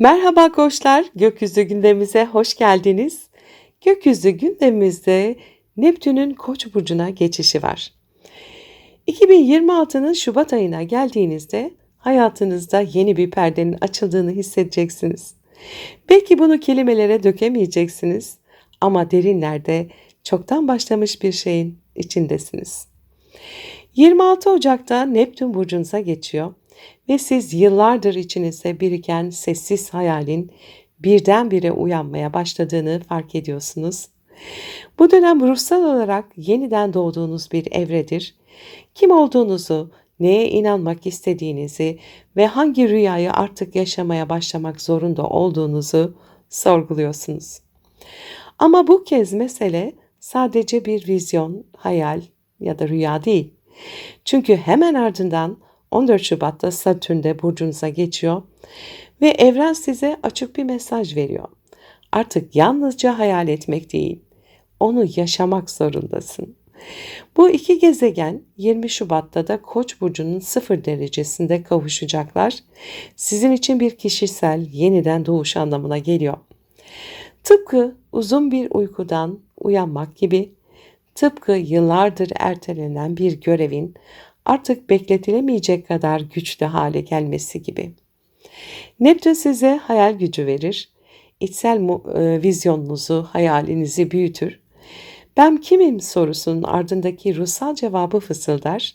Merhaba koçlar, gökyüzü gündemimize hoş geldiniz. Gökyüzü gündemimizde Neptün'ün Koç burcuna geçişi var. 2026'nın Şubat ayına geldiğinizde hayatınızda yeni bir perdenin açıldığını hissedeceksiniz. Belki bunu kelimelere dökemeyeceksiniz ama derinlerde çoktan başlamış bir şeyin içindesiniz. 26 Ocak'ta Neptün burcunuza geçiyor ve siz yıllardır içinizde biriken sessiz hayalin birdenbire uyanmaya başladığını fark ediyorsunuz. Bu dönem ruhsal olarak yeniden doğduğunuz bir evredir. Kim olduğunuzu, neye inanmak istediğinizi ve hangi rüyayı artık yaşamaya başlamak zorunda olduğunuzu sorguluyorsunuz. Ama bu kez mesele sadece bir vizyon, hayal ya da rüya değil. Çünkü hemen ardından 14 Şubat'ta Satürn de burcunuza geçiyor ve evren size açık bir mesaj veriyor. Artık yalnızca hayal etmek değil, onu yaşamak zorundasın. Bu iki gezegen 20 Şubat'ta da Koç burcunun 0 derecesinde kavuşacaklar. Sizin için bir kişisel yeniden doğuş anlamına geliyor. Tıpkı uzun bir uykudan uyanmak gibi, tıpkı yıllardır ertelenen bir görevin artık bekletilemeyecek kadar güçlü hale gelmesi gibi. Neptün size hayal gücü verir, içsel vizyonunuzu, hayalinizi büyütür. Ben kimim sorusunun ardındaki ruhsal cevabı fısıldar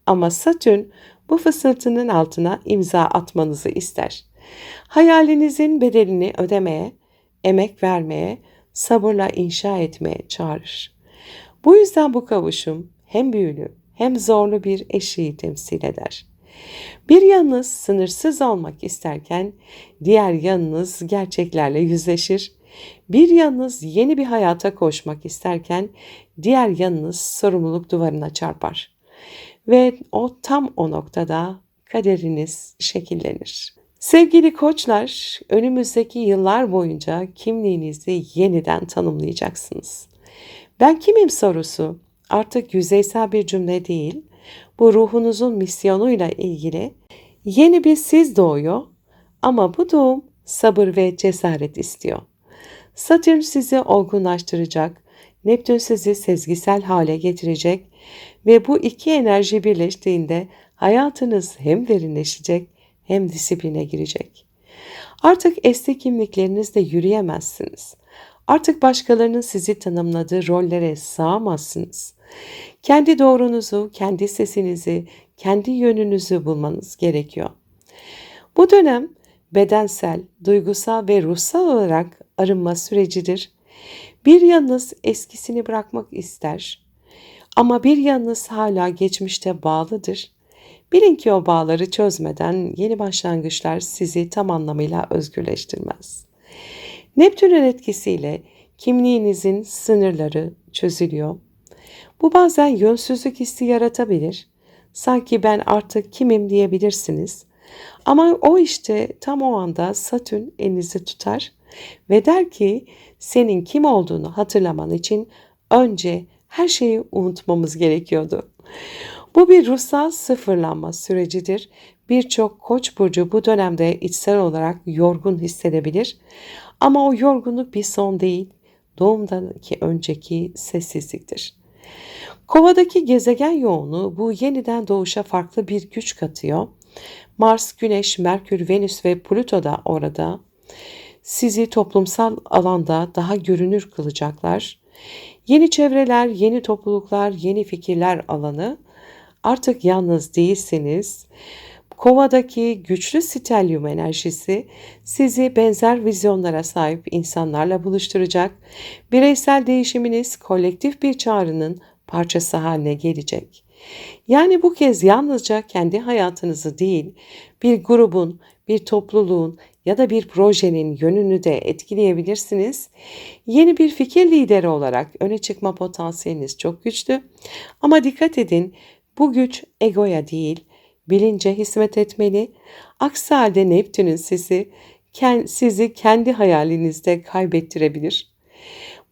ama Satürn bu fısıltının altına imza atmanızı ister. Hayalinizin bedelini ödemeye, emek vermeye, sabırla inşa etmeye çağırır. Bu yüzden bu kavuşum hem büyülü hem zorlu bir eşiği temsil eder. Bir yanınız sınırsız olmak isterken diğer yanınız gerçeklerle yüzleşir. Bir yanınız yeni bir hayata koşmak isterken diğer yanınız sorumluluk duvarına çarpar. Ve tam o noktada kaderiniz şekillenir. Sevgili koçlar, önümüzdeki yıllar boyunca kimliğinizi yeniden tanımlayacaksınız. Ben kimim sorusu artık yüzeysel bir cümle değil, bu ruhunuzun misyonuyla ilgili yeni bir siz doğuyor ama bu doğum sabır ve cesaret istiyor. Satürn sizi olgunlaştıracak, Neptün sizi sezgisel hale getirecek ve bu iki enerji birleştiğinde hayatınız hem derinleşecek hem disipline girecek. Artık eski kimliklerinizde yürüyemezsiniz. Artık başkalarının sizi tanımladığı rollere sığamazsınız. Kendi doğrunuzu, kendi sesinizi, kendi yönünüzü bulmanız gerekiyor. Bu dönem bedensel, duygusal ve ruhsal olarak arınma sürecidir. Bir yanınız eskisini bırakmak ister ama bir yanınız hala geçmişte bağlıdır. Bilin ki o bağları çözmeden yeni başlangıçlar sizi tam anlamıyla özgürleştirmez. Neptün'ün etkisiyle kimliğinizin sınırları çözülüyor. Bu bazen yönsüzlük hissi yaratabilir. Sanki ben artık kimim diyebilirsiniz. Ama o işte tam o anda Satürn elinizi tutar ve der ki senin kim olduğunu hatırlaman için önce her şeyi unutmamız gerekiyordu. Bu bir ruhsal sıfırlanma sürecidir. Birçok Koç burcu bu dönemde içsel olarak yorgun hissedebilir. Ama o yorgunluk bir son değil, doğumdaki önceki sessizliktir. Kovadaki gezegen yoğunluğu bu yeniden doğuşa farklı bir güç katıyor. Mars, Güneş, Merkür, Venüs ve Plüto da orada. Sizi toplumsal alanda daha görünür kılacaklar. Yeni çevreler, yeni topluluklar, yeni fikirler alanı. Artık yalnız değilsiniz. Kovadaki güçlü stelyum enerjisi sizi benzer vizyonlara sahip insanlarla buluşturacak. Bireysel değişiminiz kolektif bir çağrının parçası haline gelecek. Yani bu kez yalnızca kendi hayatınızı değil, bir grubun, bir topluluğun ya da bir projenin yönünü de etkileyebilirsiniz. Yeni bir fikir lideri olarak öne çıkma potansiyeliniz çok güçlü. Ama dikkat edin, bu güç egoya değil, bilince hizmet etmeli. Aksi halde Neptün'ün sizi kendi hayalinizde kaybettirebilir.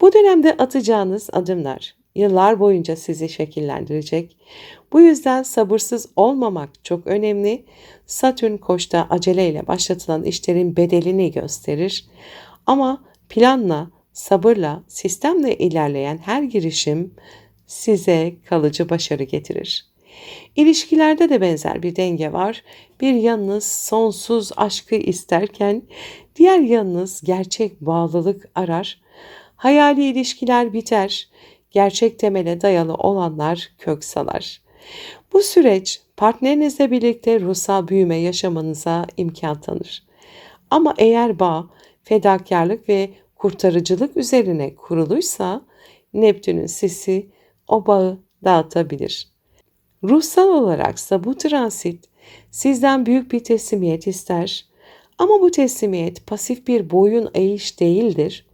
Bu dönemde atacağınız adımlar yıllar boyunca sizi şekillendirecek. Bu yüzden sabırsız olmamak çok önemli. Satürn Koç'ta aceleyle başlatılan işlerin bedelini gösterir. Ama planla, sabırla, sistemle ilerleyen her girişim size kalıcı başarı getirir. İlişkilerde de benzer bir denge var. Bir yanınız sonsuz aşkı isterken diğer yanınız gerçek bağlılık arar. Hayali ilişkiler biter, gerçek temele dayalı olanlar kök salar. Bu süreç partnerinizle birlikte ruhsal büyüme yaşamanıza imkan tanır. Ama eğer bağ, fedakarlık ve kurtarıcılık üzerine kuruluysa Neptün'ün sisi o bağı dağıtabilir. Ruhsal olaraksa bu transit sizden büyük bir teslimiyet ister. Ama bu teslimiyet pasif bir boyun eğiş değildir.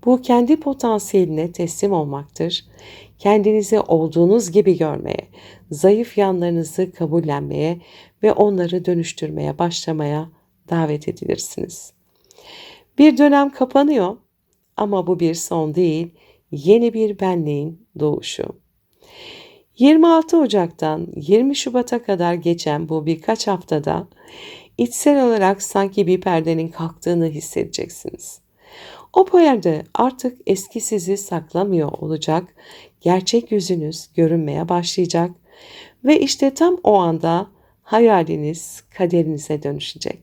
Bu kendi potansiyeline teslim olmaktır. Kendinizi olduğunuz gibi görmeye, zayıf yanlarınızı kabullenmeye ve onları dönüştürmeye başlamaya davet edilirsiniz. Bir dönem kapanıyor ama bu bir son değil, yeni bir benliğin doğuşu. 26 Ocak'tan 20 Şubat'a kadar geçen bu birkaç haftada içsel olarak sanki bir perdenin kalktığını hissedeceksiniz. O perde artık eski sizi saklamıyor olacak, gerçek yüzünüz görünmeye başlayacak ve işte tam o anda hayaliniz kaderinize dönüşecek.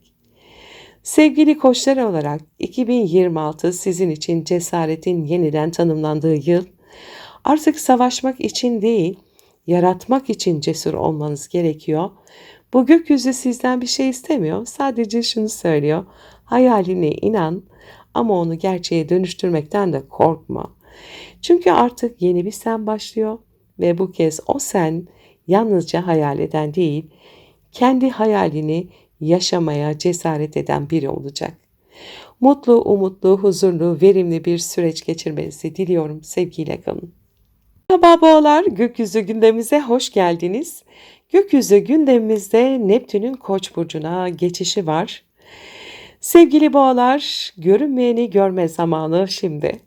Sevgili koçlar olarak 2026 sizin için cesaretin yeniden tanımlandığı yıl. Artık savaşmak için değil, yaratmak için cesur olmanız gerekiyor. Bu gökyüzü sizden bir şey istemiyor. Sadece şunu söylüyor. Hayaline inan ama onu gerçeğe dönüştürmekten de korkma. Çünkü artık yeni bir sen başlıyor ve bu kez o sen yalnızca hayal eden değil, kendi hayalini yaşamaya cesaret eden biri olacak. Mutlu, umutlu, huzurlu, verimli bir süreç geçirmenizi diliyorum. Sevgiyle kalın. Merhaba boğalar, gökyüzü gündemimize hoş geldiniz. Gökyüzü gündemimizde Neptün'ün Koç burcuna geçişi var. Sevgili boğalar, görünmeyeni görme zamanı şimdi.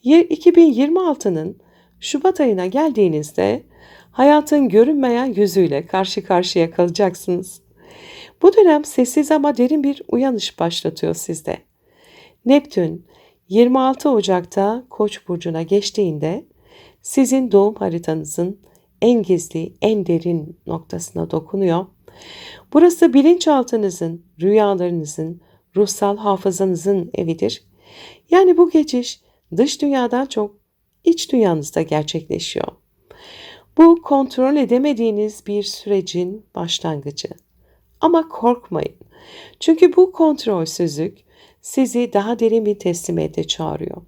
2026'nın Şubat ayına geldiğinizde hayatın görünmeyen yüzüyle karşı karşıya kalacaksınız. Bu dönem sessiz ama derin bir uyanış başlatıyor sizde. Neptün 26 Ocak'ta Koç burcuna geçtiğinde sizin doğum haritanızın en gizli, en derin noktasına dokunuyor. Burası bilinçaltınızın, rüyalarınızın, ruhsal hafızanızın evidir. Yani bu geçiş dış dünyadan çok iç dünyanızda gerçekleşiyor. Bu kontrol edemediğiniz bir sürecin başlangıcı. Ama korkmayın. Çünkü bu kontrolsüzlük sizi daha derin bir teslimiyete çağırıyor.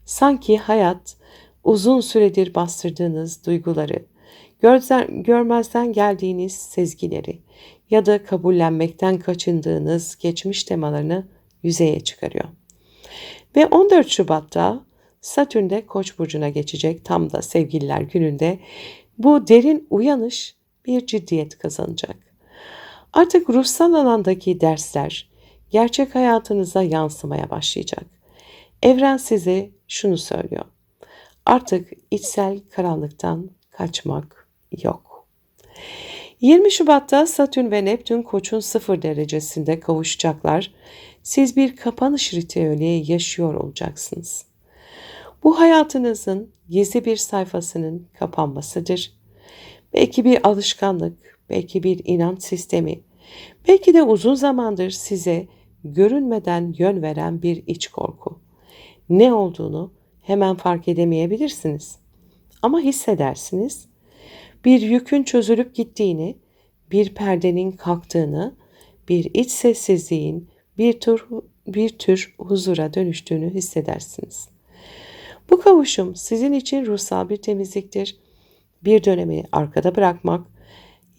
Sanki hayat uzun süredir bastırdığınız duyguları, görmezden geldiğiniz sezgileri ya da kabullenmekten kaçındığınız geçmiş temalarını yüzeye çıkarıyor. Ve 14 Şubat'ta Satürn de Koç burcuna geçecek, tam da Sevgililer Günü'nde bu derin uyanış bir ciddiyet kazanacak. Artık ruhsal alandaki dersler gerçek hayatınıza yansımaya başlayacak. Evren size şunu söylüyor. Artık içsel karanlıktan kaçmak yok. 20 Şubat'ta Satürn ve Neptün Koç'un 0 derecesinde kavuşacaklar. Siz bir kapanış ritüeli yaşıyor olacaksınız. Bu hayatınızın gizli bir sayfasının kapanmasıdır. Belki bir alışkanlık, belki bir inanç sistemi, belki de uzun zamandır size görünmeden yön veren bir iç korku. Ne olduğunu hemen fark edemeyebilirsiniz. Ama hissedersiniz. Bir yükün çözülüp gittiğini, bir perdenin kalktığını, bir iç sessizliğin bir tür huzura dönüştüğünü hissedersiniz. Bu kavuşum sizin için ruhsal bir temizliktir. Bir dönemi arkada bırakmak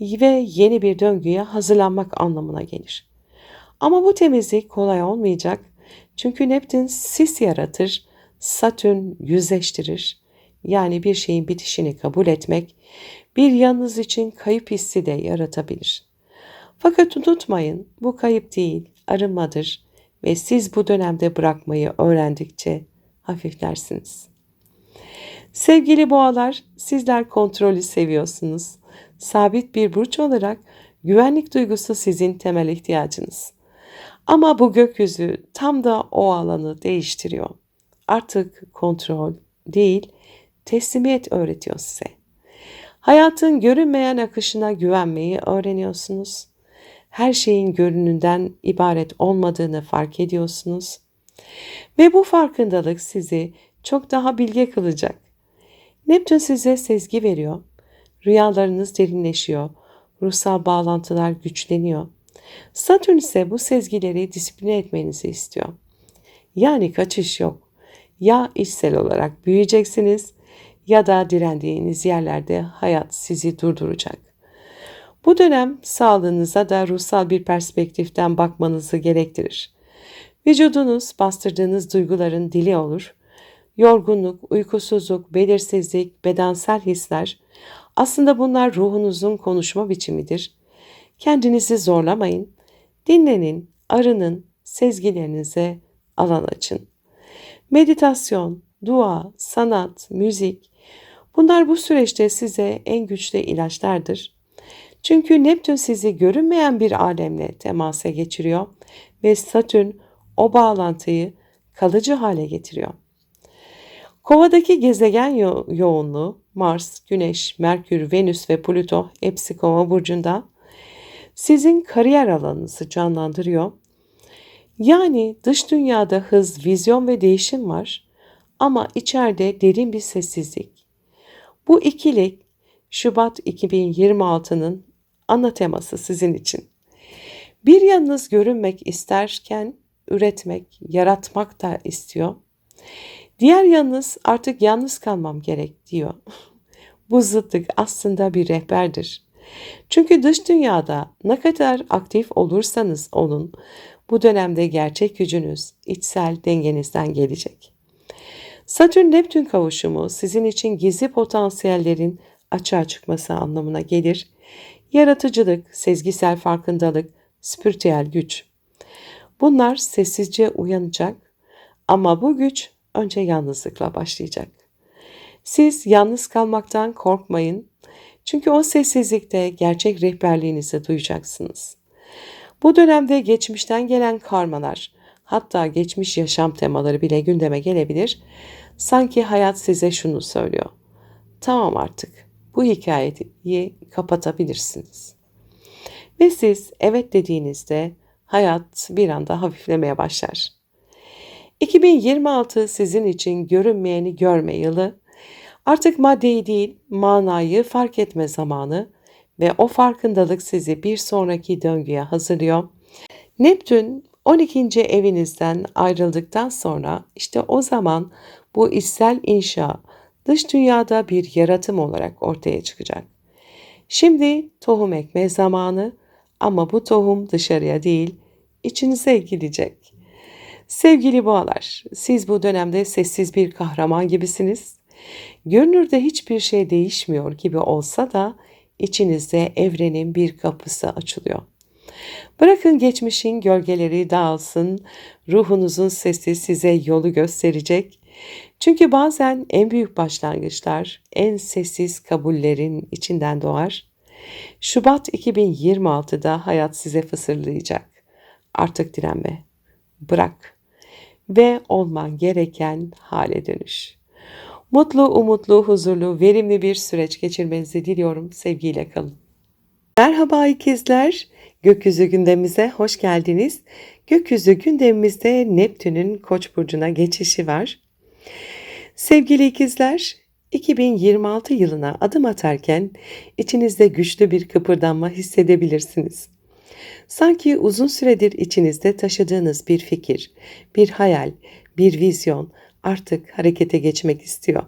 ve yeni bir döngüye hazırlanmak anlamına gelir. Ama bu temizlik kolay olmayacak. Çünkü Neptün sis yaratır, Satürn yüzleştirir. Yani bir şeyin bitişini kabul etmek bir yanınız için kayıp hissi de yaratabilir. Fakat unutmayın, bu kayıp değil, arınmadır ve siz bu dönemde bırakmayı öğrendikçe hafiflersiniz. Sevgili boğalar, sizler kontrolü seviyorsunuz. Sabit bir burç olarak güvenlik duygusu sizin temel ihtiyacınız. Ama bu gökyüzü tam da o alanı değiştiriyor. Artık kontrol değil, teslimiyet öğretiyor size. Hayatın görünmeyen akışına güvenmeyi öğreniyorsunuz. Her şeyin görünümden ibaret olmadığını fark ediyorsunuz. Ve bu farkındalık sizi çok daha bilge kılacak. Neptün size sezgi veriyor. Rüyalarınız derinleşiyor. Ruhsal bağlantılar güçleniyor. Satürn ise bu sezgileri disipline etmenizi istiyor. Yani kaçış yok. Ya içsel olarak büyüyeceksiniz ya da direndiğiniz yerlerde hayat sizi durduracak. Bu dönem sağlığınıza da ruhsal bir perspektiften bakmanızı gerektirir. Vücudunuz bastırdığınız duyguların dili olur. Yorgunluk, uykusuzluk, belirsizlik, bedensel hisler aslında bunlar ruhunuzun konuşma biçimidir. Kendinizi zorlamayın. Dinlenin, arının, sezgilerinize alan açın. Meditasyon, dua, sanat, müzik bunlar bu süreçte size en güçlü ilaçlardır. Çünkü Neptün sizi görünmeyen bir alemle temasa geçiriyor ve Satürn o bağlantıyı kalıcı hale getiriyor. Kovadaki gezegen yoğunluğu Mars, Güneş, Merkür, Venüs ve Plüto hepsi Kova burcunda sizin kariyer alanınızı canlandırıyor. Yani dış dünyada hız, vizyon ve değişim var ama içeride derin bir sessizlik. Bu ikilik Şubat 2026'nın ana teması sizin için. Bir yanınız görünmek isterken üretmek, yaratmak da istiyor. Diğer yanınız artık yalnız kalmam gerek diyor. Bu zıtlık aslında bir rehberdir. Çünkü dış dünyada ne kadar aktif olursanız olun, bu dönemde gerçek gücünüz, içsel dengenizden gelecek. Satürn-Neptün kavuşumu sizin için gizli potansiyellerin açığa çıkması anlamına gelir. Yaratıcılık, sezgisel farkındalık, spiritüel güç. Bunlar sessizce uyanacak ama bu güç önce yalnızlıkla başlayacak. Siz yalnız kalmaktan korkmayın. Çünkü o sessizlikte gerçek rehberliğinizi duyacaksınız. Bu dönemde geçmişten gelen karmalar, hatta geçmiş yaşam temaları bile gündeme gelebilir. Sanki hayat size şunu söylüyor. Tamam artık bu hikayeyi kapatabilirsiniz. Ve siz evet dediğinizde hayat bir anda hafiflemeye başlar. 2026 sizin için görünmeyeni görme yılı. Artık maddeyi değil, manayı fark etme zamanı ve o farkındalık sizi bir sonraki döngüye hazırlıyor. Neptün 12. evinizden ayrıldıktan sonra işte o zaman bu içsel inşa dış dünyada bir yaratım olarak ortaya çıkacak. Şimdi tohum ekme zamanı ama bu tohum dışarıya değil, içinize gidecek. Sevgili boğalar, siz bu dönemde sessiz bir kahraman gibisiniz. Görünürde hiçbir şey değişmiyor gibi olsa da içinizde evrenin bir kapısı açılıyor. Bırakın geçmişin gölgeleri dağılsın, ruhunuzun sesi size yolu gösterecek. Çünkü bazen en büyük başlangıçlar en sessiz kabullerin içinden doğar. Şubat 2026'da hayat size fısıldayacak. Artık direnme, bırak ve olman gereken hale dönüş. Mutlu, umutlu, huzurlu, verimli bir süreç geçirmenizi diliyorum. Sevgiyle kalın. Merhaba ikizler. Gökyüzü gündemimize hoş geldiniz. Gökyüzü gündemimizde Neptün'ün Koç burcuna geçişi var. Sevgili ikizler, 2026 yılına adım atarken içinizde güçlü bir kıpırdanma hissedebilirsiniz. Sanki uzun süredir içinizde taşıdığınız bir fikir, bir hayal, bir vizyon artık harekete geçmek istiyor.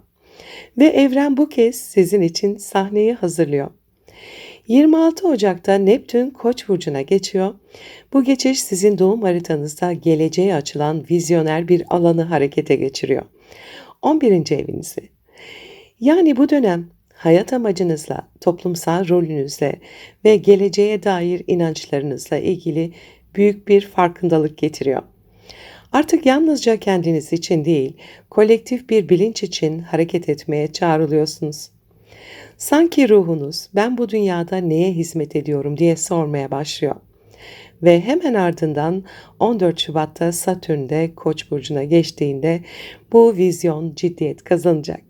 Ve evren bu kez sizin için sahneyi hazırlıyor. 26 Ocak'ta Neptün Koç burcuna geçiyor. Bu geçiş sizin doğum haritanızda geleceğe açılan vizyoner bir alanı harekete geçiriyor. 11. evinizi. Yani bu dönem hayat amacınızla, toplumsal rolünüzle ve geleceğe dair inançlarınızla ilgili büyük bir farkındalık getiriyor. Artık yalnızca kendiniz için değil, kolektif bir bilinç için hareket etmeye çağrılıyorsunuz. Sanki ruhunuz ben bu dünyada neye hizmet ediyorum diye sormaya başlıyor. Ve hemen ardından 14 Şubat'ta Satürn'de Koç burcuna geçtiğinde bu vizyon ciddiyet kazanacak.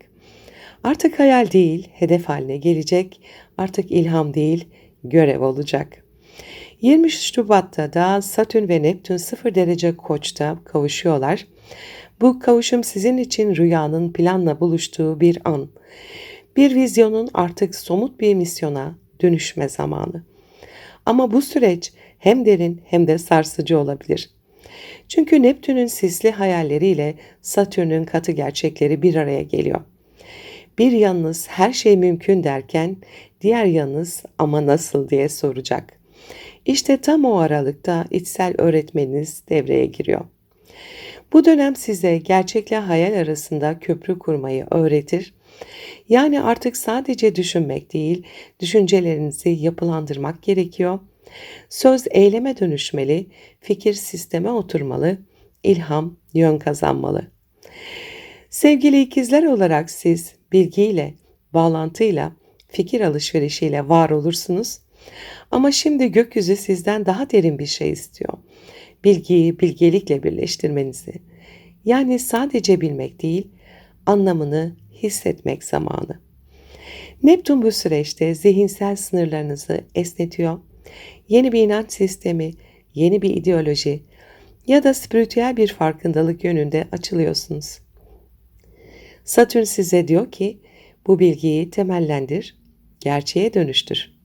Artık hayal değil, hedef haline gelecek. Artık ilham değil, görev olacak. 20 Şubat'ta da Satürn ve Neptün 0 derece Koç'ta kavuşuyorlar. Bu kavuşum sizin için rüyanın planla buluştuğu bir an. Bir vizyonun artık somut bir misyona dönüşme zamanı. Ama bu süreç hem derin hem de sarsıcı olabilir. Çünkü Neptün'ün sisli hayalleriyle Satürn'ün katı gerçekleri bir araya geliyor. Bir yanınız her şey mümkün derken diğer yanınız ama nasıl diye soracak. İşte tam o aralıkta içsel öğretmeniniz devreye giriyor. Bu dönem size gerçekle hayal arasında köprü kurmayı öğretir. Yani artık sadece düşünmek değil, düşüncelerinizi yapılandırmak gerekiyor. Söz eyleme dönüşmeli, fikir sisteme oturmalı, ilham yön kazanmalı. Sevgili ikizler olarak siz bilgiyle, bağlantıyla, fikir alışverişiyle var olursunuz. Ama şimdi gökyüzü sizden daha derin bir şey istiyor. Bilgiyi bilgelikle birleştirmenizi. Yani sadece bilmek değil, anlamını hissetmek zamanı. Neptün bu süreçte zihinsel sınırlarınızı esnetiyor. Yeni bir inanç sistemi, yeni bir ideoloji ya da spiritüel bir farkındalık yönünde açılıyorsunuz. Satürn size diyor ki bu bilgiyi temellendir, gerçeğe dönüştür.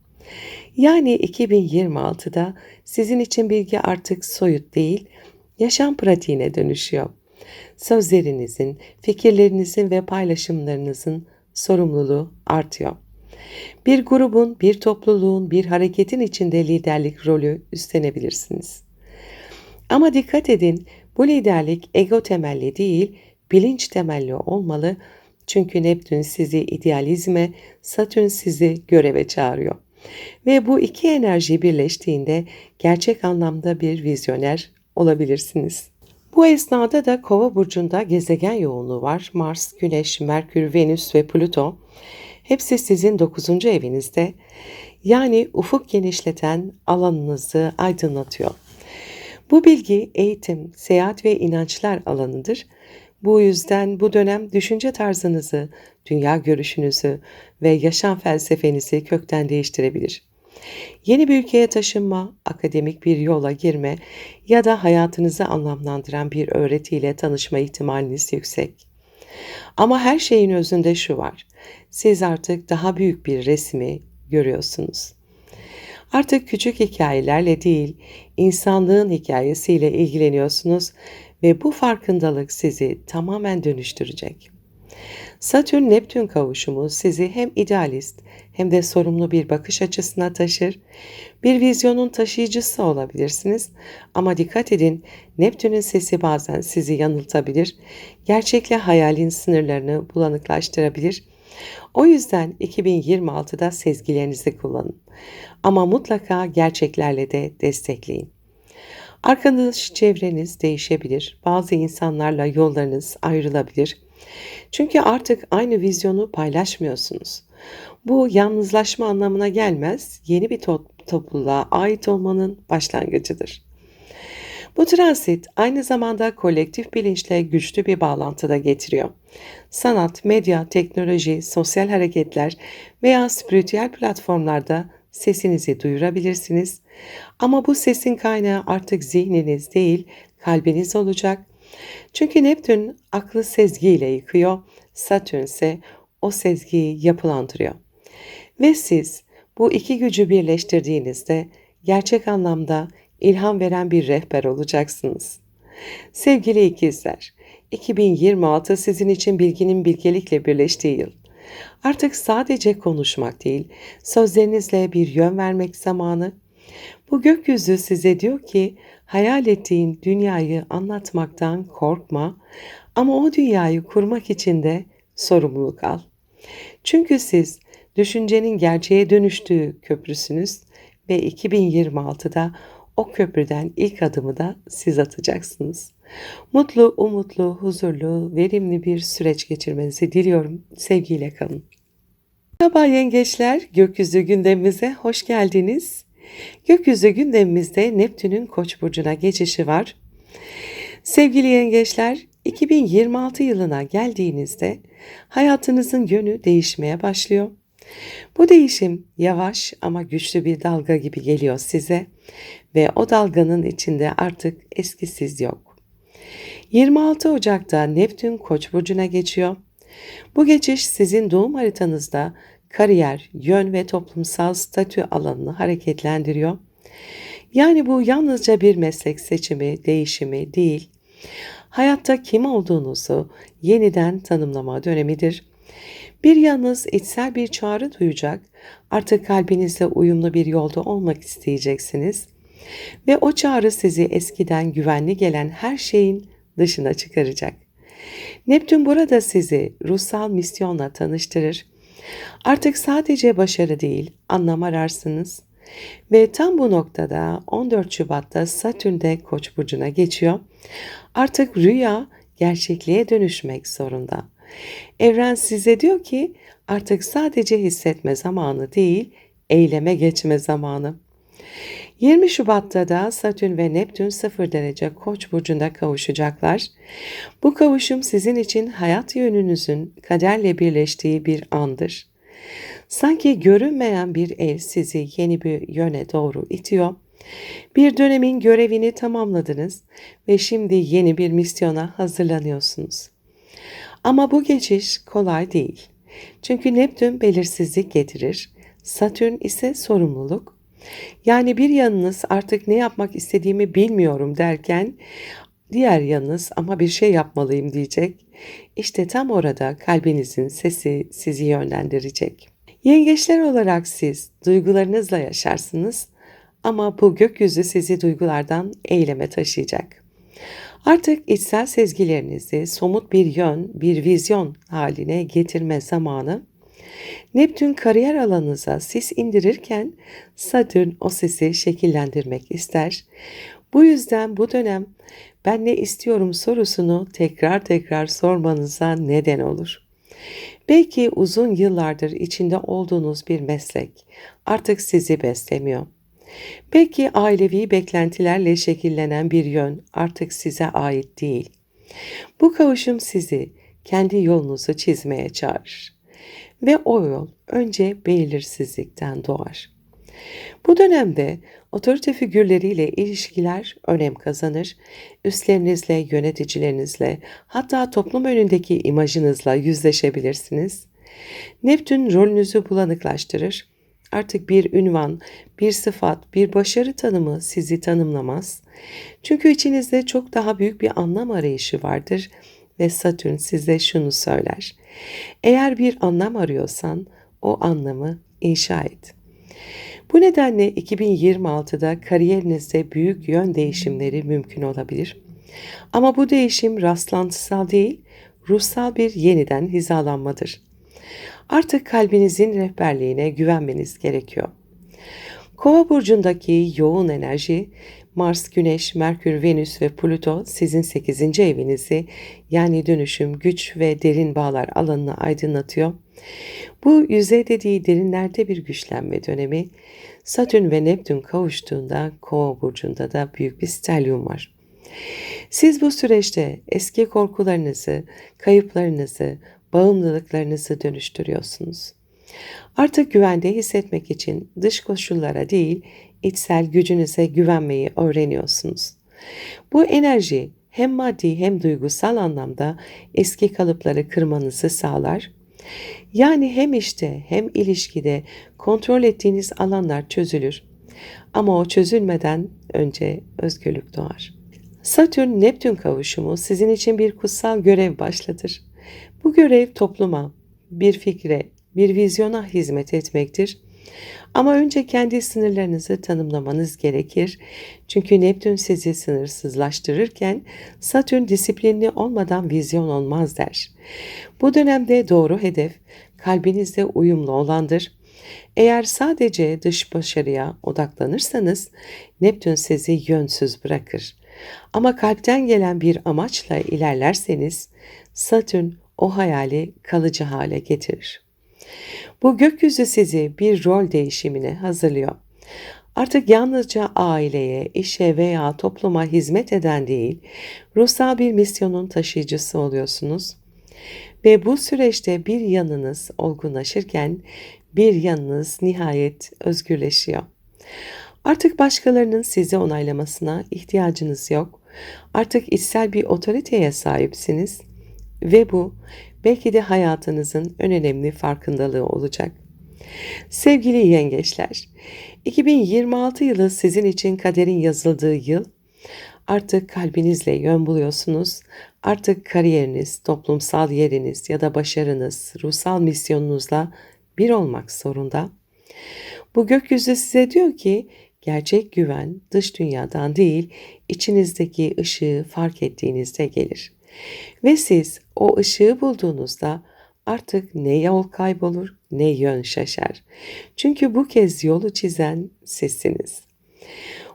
Yani 2026'da sizin için bilgi artık soyut değil, yaşam pratiğine dönüşüyor. Sözlerinizin, fikirlerinizin ve paylaşımlarınızın sorumluluğu artıyor. Bir grubun, bir topluluğun, bir hareketin içinde liderlik rolü üstlenebilirsiniz. Ama dikkat edin, bu liderlik ego temelli değil, bilinç temelli olmalı. Çünkü Neptün sizi idealizme, Satürn sizi göreve çağırıyor. Ve bu iki enerji birleştiğinde gerçek anlamda bir vizyoner olabilirsiniz. Bu esnada da Kova burcunda gezegen yoğunluğu var. Mars, Güneş, Merkür, Venüs ve Plüto. Hepsi sizin 9. evinizde. Yani ufuk genişleten alanınızı aydınlatıyor. Bu bilgi eğitim, seyahat ve inançlar alanıdır. Bu yüzden bu dönem düşünce tarzınızı, dünya görüşünüzü ve yaşam felsefenizi kökten değiştirebilir. Yeni bir ülkeye taşınma, akademik bir yola girme ya da hayatınızı anlamlandıran bir öğretiyle tanışma ihtimaliniz yüksek. Ama her şeyin özünde şu var. Siz artık daha büyük bir resmi görüyorsunuz. Artık küçük hikayelerle değil, insanlığın hikayesiyle ilgileniyorsunuz ve bu farkındalık sizi tamamen dönüştürecek. Satürn-Neptün kavuşumu sizi hem idealist hem de sorumlu bir bakış açısına taşır. Bir vizyonun taşıyıcısı olabilirsiniz ama dikkat edin, Neptün'ün sesi bazen sizi yanıltabilir, gerçekle hayalin sınırlarını bulanıklaştırabilir. O yüzden 2026'da sezgilerinizi kullanın ama mutlaka gerçeklerle de destekleyin. Arkadaş çevreniz değişebilir, bazı insanlarla yollarınız ayrılabilir. Çünkü artık aynı vizyonu paylaşmıyorsunuz. Bu yalnızlaşma anlamına gelmez, yeni bir topluluğa ait olmanın başlangıcıdır. Bu transit aynı zamanda kolektif bilinçle güçlü bir bağlantıda getiriyor. Sanat, medya, teknoloji, sosyal hareketler veya spiritüel platformlarda sesinizi duyurabilirsiniz. Ama bu sesin kaynağı artık zihniniz değil, kalbiniz olacak. Çünkü Neptün aklı sezgiyle yıkıyor, Satürn ise o sezgiyi yapılandırıyor. Ve siz bu iki gücü birleştirdiğinizde gerçek anlamda ilham veren bir rehber olacaksınız. Sevgili ikizler, 2026 sizin için bilginin bilgelikle birleştiği yıl. Artık sadece konuşmak değil, sözlerinizle bir yön vermek zamanı. Bu gökyüzü size diyor ki, hayal ettiğin dünyayı anlatmaktan korkma ama o dünyayı kurmak için de sorumluluk al. Çünkü siz düşüncenin gerçeğe dönüştüğü köprüsünüz ve 2026'da o köprüden ilk adımı da siz atacaksınız. Mutlu, umutlu, huzurlu, verimli bir süreç geçirmenizi diliyorum. Sevgiyle kalın. Merhaba yengeçler, gökyüzü gündemimize hoş geldiniz. Gökyüzü gündemimizde Neptün'ün Koç burcuna geçişi var. Sevgili yengeçler, 2026 yılına geldiğinizde hayatınızın yönü değişmeye başlıyor. Bu değişim yavaş ama güçlü bir dalga gibi geliyor size ve o dalganın içinde artık eskisiz yok. 26 Ocak'ta Neptün Koç burcuna geçiyor. Bu geçiş sizin doğum haritanızda kariyer, yön ve toplumsal statü alanını hareketlendiriyor. Yani bu yalnızca bir meslek seçimi, değişimi değil, hayatta kim olduğunuzu yeniden tanımlama dönemidir. Bir yanınız içsel bir çağrı duyacak, artık kalbinizle uyumlu bir yolda olmak isteyeceksiniz ve o çağrı sizi eskiden güvenli gelen her şeyin dışına çıkaracak. Neptün burada sizi ruhsal misyonla tanıştırır. Artık sadece başarı değil, anlam ararsınız. Ve tam bu noktada 14 Şubat'ta Satürn de Koç burcuna geçiyor. Artık rüya gerçekliğe dönüşmek zorunda. Evren size diyor ki artık sadece hissetme zamanı değil, eyleme geçme zamanı. 20 Şubat'ta da Satürn ve Neptün 0 derece Koç burcunda kavuşacaklar. Bu kavuşum sizin için hayat yönünüzün kaderle birleştiği bir andır. Sanki görünmeyen bir el sizi yeni bir yöne doğru itiyor. Bir dönemin görevini tamamladınız ve şimdi yeni bir misyona hazırlanıyorsunuz. Ama bu geçiş kolay değil. Çünkü Neptün belirsizlik getirir, Satürn ise sorumluluk. Yani bir yanınız artık ne yapmak istediğimi bilmiyorum derken diğer yanınız ama bir şey yapmalıyım diyecek. İşte tam orada kalbinizin sesi sizi yönlendirecek. Yengeçler olarak siz duygularınızla yaşarsınız ama bu gökyüzü sizi duygulardan eyleme taşıyacak. Artık içsel sezgilerinizi somut bir yön, bir vizyon haline getirme zamanı. Neptün kariyer alanınıza sis indirirken Satürn o sisi şekillendirmek ister. Bu yüzden bu dönem ben ne istiyorum sorusunu tekrar tekrar sormanıza neden olur. Belki uzun yıllardır içinde olduğunuz bir meslek artık sizi beslemiyor. Belki ailevi beklentilerle şekillenen bir yön artık size ait değil. Bu kavuşum sizi kendi yolunuzu çizmeye çağırır. Ve o yol önce belirsizlikten doğar. Bu dönemde otorite figürleriyle ilişkiler önem kazanır. Üstlerinizle, yöneticilerinizle, hatta toplum önündeki imajınızla yüzleşebilirsiniz. Neptün rolünüzü bulanıklaştırır. Artık bir ünvan, bir sıfat, bir başarı tanımı sizi tanımlamaz. Çünkü içinizde çok daha büyük bir anlam arayışı vardır ve Satürn size şunu söyler. Eğer bir anlam arıyorsan o anlamı inşa et. Bu nedenle 2026'da kariyerinizde büyük yön değişimleri mümkün olabilir. Ama bu değişim rastlantısal değil, ruhsal bir yeniden hizalanmadır. Artık kalbinizin rehberliğine güvenmeniz gerekiyor. Kova burcundaki yoğun enerji, Mars, Güneş, Merkür, Venüs ve Plüto sizin 8. evinizi yani dönüşüm, güç ve derin bağlar alanını aydınlatıyor. Bu yüzeyde değil derinlerde bir güçlenme dönemi. Satürn ve Neptün kavuştuğunda Kova burcunda da büyük bir stelyum var. Siz bu süreçte eski korkularınızı, kayıplarınızı, bağımlılıklarınızı dönüştürüyorsunuz. Artık güvende hissetmek için dış koşullara değil, içsel gücünüze güvenmeyi öğreniyorsunuz. Bu enerji hem maddi hem duygusal anlamda eski kalıpları kırmanızı sağlar. Yani hem işte hem ilişkide kontrol ettiğiniz alanlar çözülür. Ama o çözülmeden önce özgürlük doğar. Satürn-Neptün kavuşumu sizin için bir kutsal görev başlatır. Bu görev topluma, bir fikre, bir vizyona hizmet etmektir. Ama önce kendi sınırlarınızı tanımlamanız gerekir. Çünkü Neptün sizi sınırsızlaştırırken Satürn disiplinli olmadan vizyon olmaz der. Bu dönemde doğru hedef kalbinizde uyumlu olandır. Eğer sadece dış başarıya odaklanırsanız Neptün sizi yönsüz bırakır. Ama kalpten gelen bir amaçla ilerlerseniz Satürn o hayali kalıcı hale getirir. Bu gökyüzü sizi bir rol değişimine hazırlıyor. Artık yalnızca aileye, işe veya topluma hizmet eden değil, ruhsal bir misyonun taşıyıcısı oluyorsunuz. Ve bu süreçte bir yanınız olgunlaşırken bir yanınız nihayet özgürleşiyor. Artık başkalarının sizi onaylamasına ihtiyacınız yok. Artık içsel bir otoriteye sahipsiniz ve bu belki de hayatınızın en önemli farkındalığı olacak. Sevgili yengeçler, 2026 yılı sizin için kaderin yazıldığı yıl. Artık kalbinizle yön buluyorsunuz. Artık kariyeriniz, toplumsal yeriniz ya da başarınız, ruhsal misyonunuzla bir olmak zorunda. Bu gökyüzü size diyor ki, gerçek güven dış dünyadan değil, içinizdeki ışığı fark ettiğinizde gelir. Ve siz o ışığı bulduğunuzda artık ne yol kaybolur ne yön şaşar. Çünkü bu kez yolu çizen sizsiniz.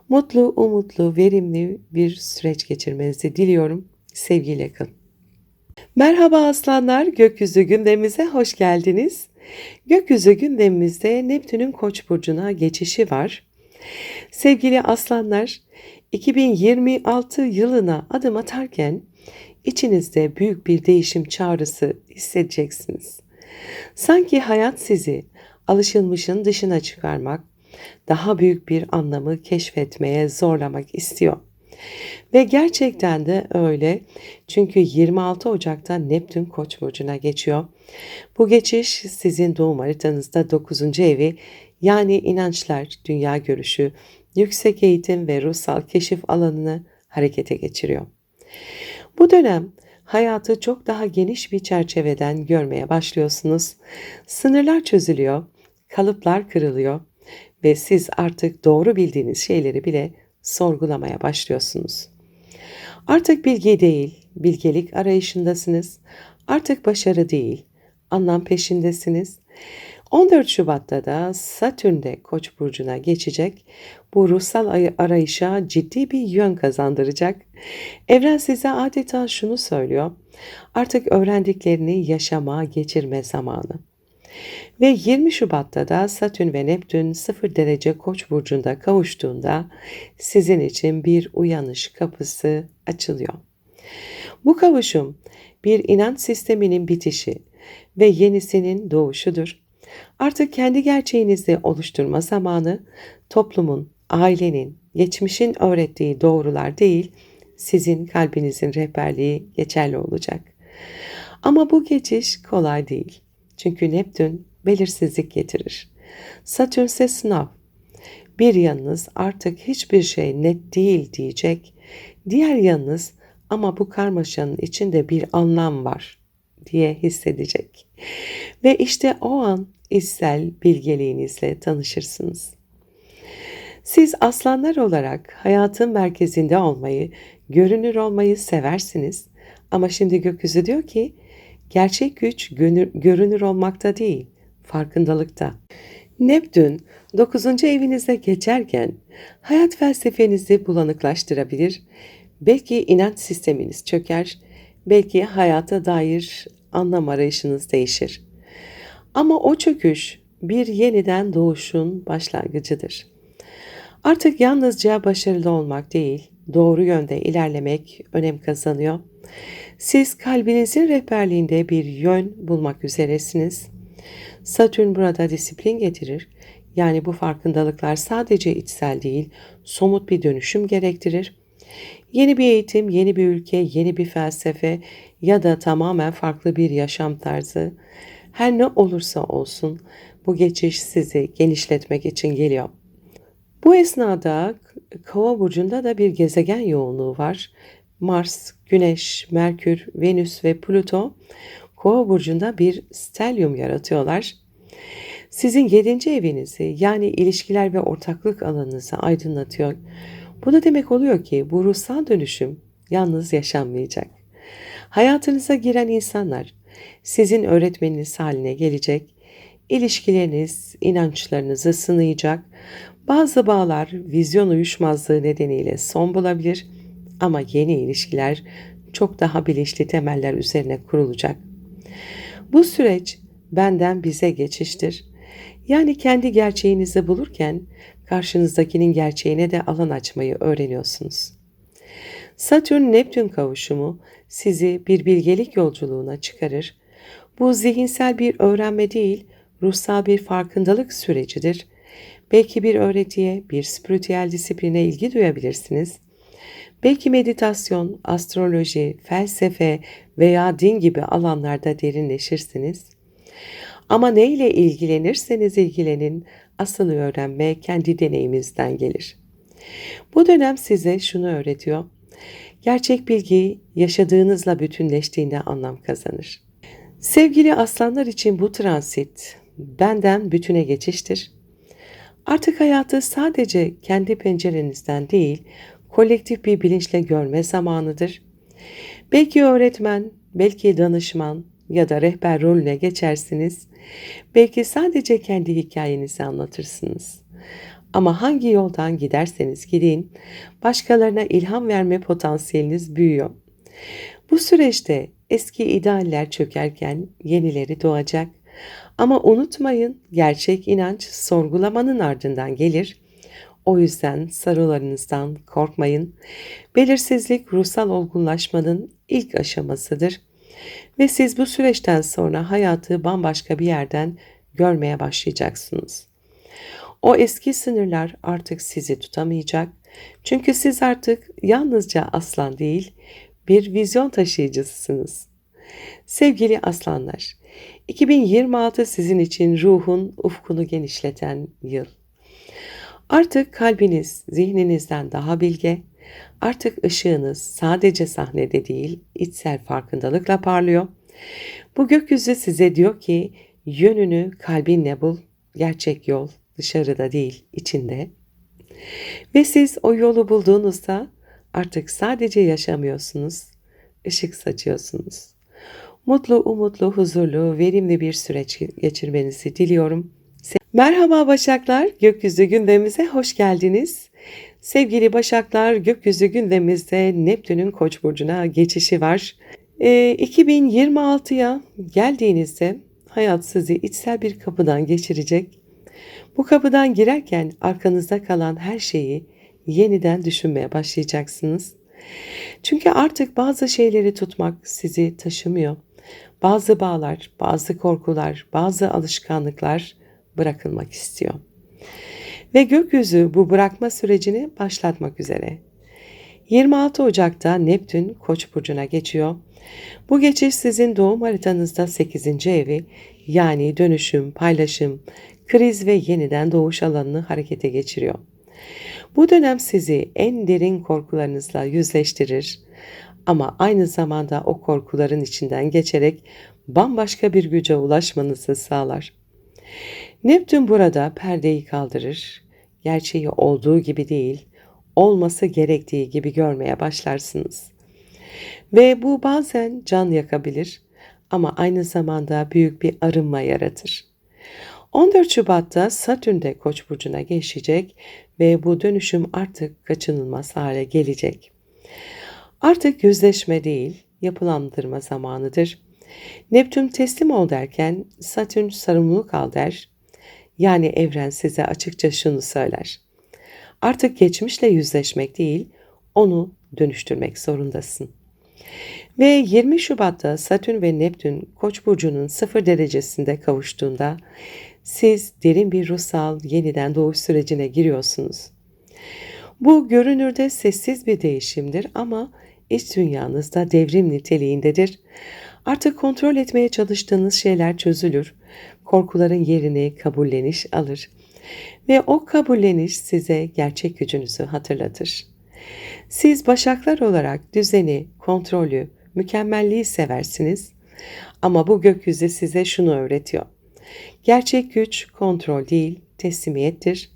Mutlu, umutlu, verimli bir süreç geçirmenizi diliyorum. Sevgiyle kalın. Merhaba aslanlar, gökyüzü gündemimize hoş geldiniz. Gökyüzü gündemimizde Neptün'ün Koç burcuna geçişi var. Sevgili aslanlar, 2026 yılına adım atarken içinizde büyük bir değişim çağrısı hissedeceksiniz. Sanki hayat sizi alışılmışın dışına çıkarmak, daha büyük bir anlamı keşfetmeye zorlamak istiyor. Ve gerçekten de öyle. Çünkü 26 Ocak'ta Neptün Koç burcuna geçiyor. Bu geçiş sizin doğum haritanızda 9. evi, yani inançlar, dünya görüşü, yüksek eğitim ve ruhsal keşif alanını harekete geçiriyor. Bu dönem hayatı çok daha geniş bir çerçeveden görmeye başlıyorsunuz. Sınırlar çözülüyor, kalıplar kırılıyor ve siz artık doğru bildiğiniz şeyleri bile sorgulamaya başlıyorsunuz. Artık bilgi değil, bilgelik arayışındasınız. Artık başarı değil, anlam peşindesiniz. 14 Şubat'ta da Satürn de Koç burcuna geçecek. Bu ruhsal arayışa ciddi bir yön kazandıracak. Evren size adeta şunu söylüyor. Artık öğrendiklerini yaşama geçirme zamanı. Ve 20 Şubat'ta da Satürn ve Neptün 0 derece Koç burcunda kavuştuğunda sizin için bir uyanış kapısı açılıyor. Bu kavuşum bir inanç sisteminin bitişi ve yenisinin doğuşudur. Artık kendi gerçeğinizi oluşturma zamanı, toplumun, ailenin, geçmişin öğrettiği doğrular değil, sizin kalbinizin rehberliği geçerli olacak. Ama bu geçiş kolay değil. Çünkü Neptün belirsizlik getirir. Satürn ise sınav. Bir yanınız artık hiçbir şey net değil diyecek. Diğer yanınız ama bu karmaşanın içinde bir anlam var diye hissedecek. Ve işte o an içsel bilgeliğinizle tanışırsınız. Siz aslanlar olarak hayatın merkezinde olmayı, görünür olmayı seversiniz. Ama şimdi gökyüzü diyor ki, gerçek güç görünür olmakta değil, farkındalıkta. Neptün 9. evinize geçerken hayat felsefenizi bulanıklaştırabilir, belki inanç sisteminiz çöker, belki hayata dair anlam arayışınız değişir. Ama o çöküş bir yeniden doğuşun başlangıcıdır. Artık yalnızca başarılı olmak değil, doğru yönde ilerlemek önem kazanıyor. Siz kalbinizin rehberliğinde bir yön bulmak üzeresiniz. Satürn burada disiplin getirir. Yani bu farkındalıklar sadece içsel değil, somut bir dönüşüm gerektirir. Yeni bir eğitim, yeni bir ülke, yeni bir felsefe ya da tamamen farklı bir yaşam tarzı. Her ne olursa olsun bu geçiş sizi genişletmek için geliyor. Bu esnada Kova burcunda da bir gezegen yoğunluğu var. Mars, Güneş, Merkür, Venüs ve Plüto Kova burcunda bir stelyum yaratıyorlar. Sizin 7. evinizi, yani ilişkiler ve ortaklık alanınızı aydınlatıyor. Bu da demek oluyor ki bu ruhsal dönüşüm yalnız yaşanmayacak. Hayatınıza giren insanlar sizin öğretmeniniz haline gelecek. İlişkileriniz inançlarınızı sınayacak. Bazı bağlar vizyon uyuşmazlığı nedeniyle son bulabilir. Ama yeni ilişkiler çok daha bilinçli temeller üzerine kurulacak. Bu süreç benden bize geçiştir. Yani kendi gerçeğinizi bulurken karşınızdakinin gerçeğine de alan açmayı öğreniyorsunuz. Satürn-Neptün kavuşumu sizi bir bilgelik yolculuğuna çıkarır. Bu zihinsel bir öğrenme değil, ruhsal bir farkındalık sürecidir. Belki bir öğretiye, bir spiritüel disipline ilgi duyabilirsiniz. Belki meditasyon, astroloji, felsefe veya din gibi alanlarda derinleşirsiniz. Ama neyle ilgilenirseniz ilgilenin, asıl öğrenme kendi deneyiminizden gelir. Bu dönem size şunu öğretiyor. Gerçek bilgi yaşadığınızla bütünleştiğinde anlam kazanır. Sevgili aslanlar için bu transit benden bütüne geçiştir. Artık hayatı sadece kendi pencerenizden değil, kolektif bir bilinçle görme zamanıdır. Belki öğretmen, belki danışman ya da rehber rolüne geçersiniz. Belki sadece kendi hikayenizi anlatırsınız. Ama hangi yoldan giderseniz gidin, başkalarına ilham verme potansiyeliniz büyüyor. Bu süreçte eski idealler çökerken yenileri doğacak. Ama unutmayın, gerçek inanç sorgulamanın ardından gelir. O yüzden sarılarınızdan korkmayın. Belirsizlik ruhsal olgunlaşmanın ilk aşamasıdır. Ve siz bu süreçten sonra hayatı bambaşka bir yerden görmeye başlayacaksınız. O eski sınırlar artık sizi tutamayacak. Çünkü siz artık yalnızca aslan değil, bir vizyon taşıyıcısısınız. Sevgili aslanlar, 2026 sizin için ruhun ufkunu genişleten yıl. Artık kalbiniz zihninizden daha bilge, artık ışığınız sadece sahnede değil, içsel farkındalıkla parlıyor. Bu gökyüzü size diyor ki, yönünü kalbinle bul, gerçek yol dışarıda değil, içinde. Ve siz o yolu bulduğunuzda artık sadece yaşamıyorsunuz, ışık saçıyorsunuz. Mutlu, umutlu, huzurlu, verimli bir süreç geçirmenizi diliyorum. Merhaba Başaklar, gökyüzü gündemimize hoş geldiniz. Sevgili Başaklar, gökyüzü gündemimizde Neptün'ün Koç burcuna geçişi var. 2026'ya geldiğinizde hayat sizi içsel bir kapıdan geçirecek. Bu kapıdan girerken arkanızda kalan her şeyi yeniden düşünmeye başlayacaksınız. Çünkü artık bazı şeyleri tutmak sizi taşımıyor. Bazı bağlar, bazı korkular, bazı alışkanlıklar bırakılmak istiyor. Ve gökyüzü bu bırakma sürecini başlatmak üzere. 26 Ocak'ta Neptün Koç burcuna geçiyor. Bu geçiş sizin doğum haritanızda 8. evi, yani dönüşüm, paylaşım, kriz ve yeniden doğuş alanını harekete geçiriyor. Bu dönem sizi en derin korkularınızla yüzleştirir ama aynı zamanda o korkuların içinden geçerek bambaşka bir güce ulaşmanızı sağlar. Neptün burada perdeyi kaldırır, gerçeği olduğu gibi değil, olması gerektiği gibi görmeye başlarsınız. Ve bu bazen can yakabilir ama aynı zamanda büyük bir arınma yaratır. 14 Şubat'ta Satürn de Koç burcuna geçecek ve bu dönüşüm artık kaçınılmaz hale gelecek. Artık yüzleşme değil, yapılandırma zamanıdır. Neptün teslim ol derken Satürn sorumluluk al der. Yani evren size açıkça şunu söyler. Artık geçmişle yüzleşmek değil, onu dönüştürmek zorundasın. Ve 20 Şubat'ta Satürn ve Neptün Koç burcunun 0 derecesinde kavuştuğunda siz derin bir ruhsal yeniden doğuş sürecine giriyorsunuz. Bu görünürde sessiz bir değişimdir ama iç dünyanızda devrim niteliğindedir. Artık kontrol etmeye çalıştığınız şeyler çözülür. Korkuların yerini kabulleniş alır. Ve o kabulleniş size gerçek gücünüzü hatırlatır. Siz başaklar olarak düzeni, kontrolü, mükemmelliği seversiniz. Ama bu gökyüzü size şunu öğretiyor. Gerçek güç kontrol değil, teslimiyettir.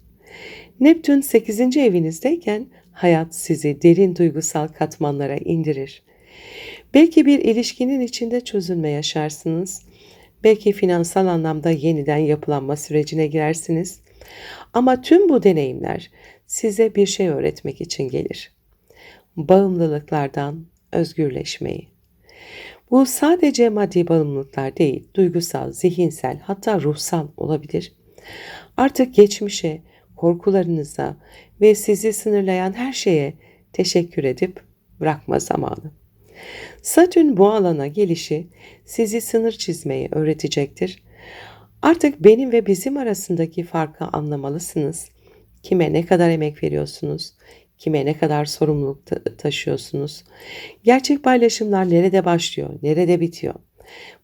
Neptün 8. evinizdeyken hayat sizi derin duygusal katmanlara indirir. Belki bir ilişkinin içinde çözülme yaşarsınız. Belki finansal anlamda yeniden yapılanma sürecine girersiniz. Ama tüm bu deneyimler size bir şey öğretmek için gelir. bağımlılıklardan özgürleşmeyi. Bu sadece maddi bağımlılıklar değil, duygusal, zihinsel, hatta ruhsal olabilir. Artık geçmişe, korkularınıza ve sizi sınırlayan her şeye teşekkür edip bırakma zamanı. Satürn bu alana gelişi sizi sınır çizmeyi öğretecektir. Artık benim ve bizim arasındaki farkı anlamalısınız. Kime ne kadar emek veriyorsunuz? Kime ne kadar sorumluluk taşıyorsunuz? Gerçek paylaşımlar nerede başlıyor, nerede bitiyor?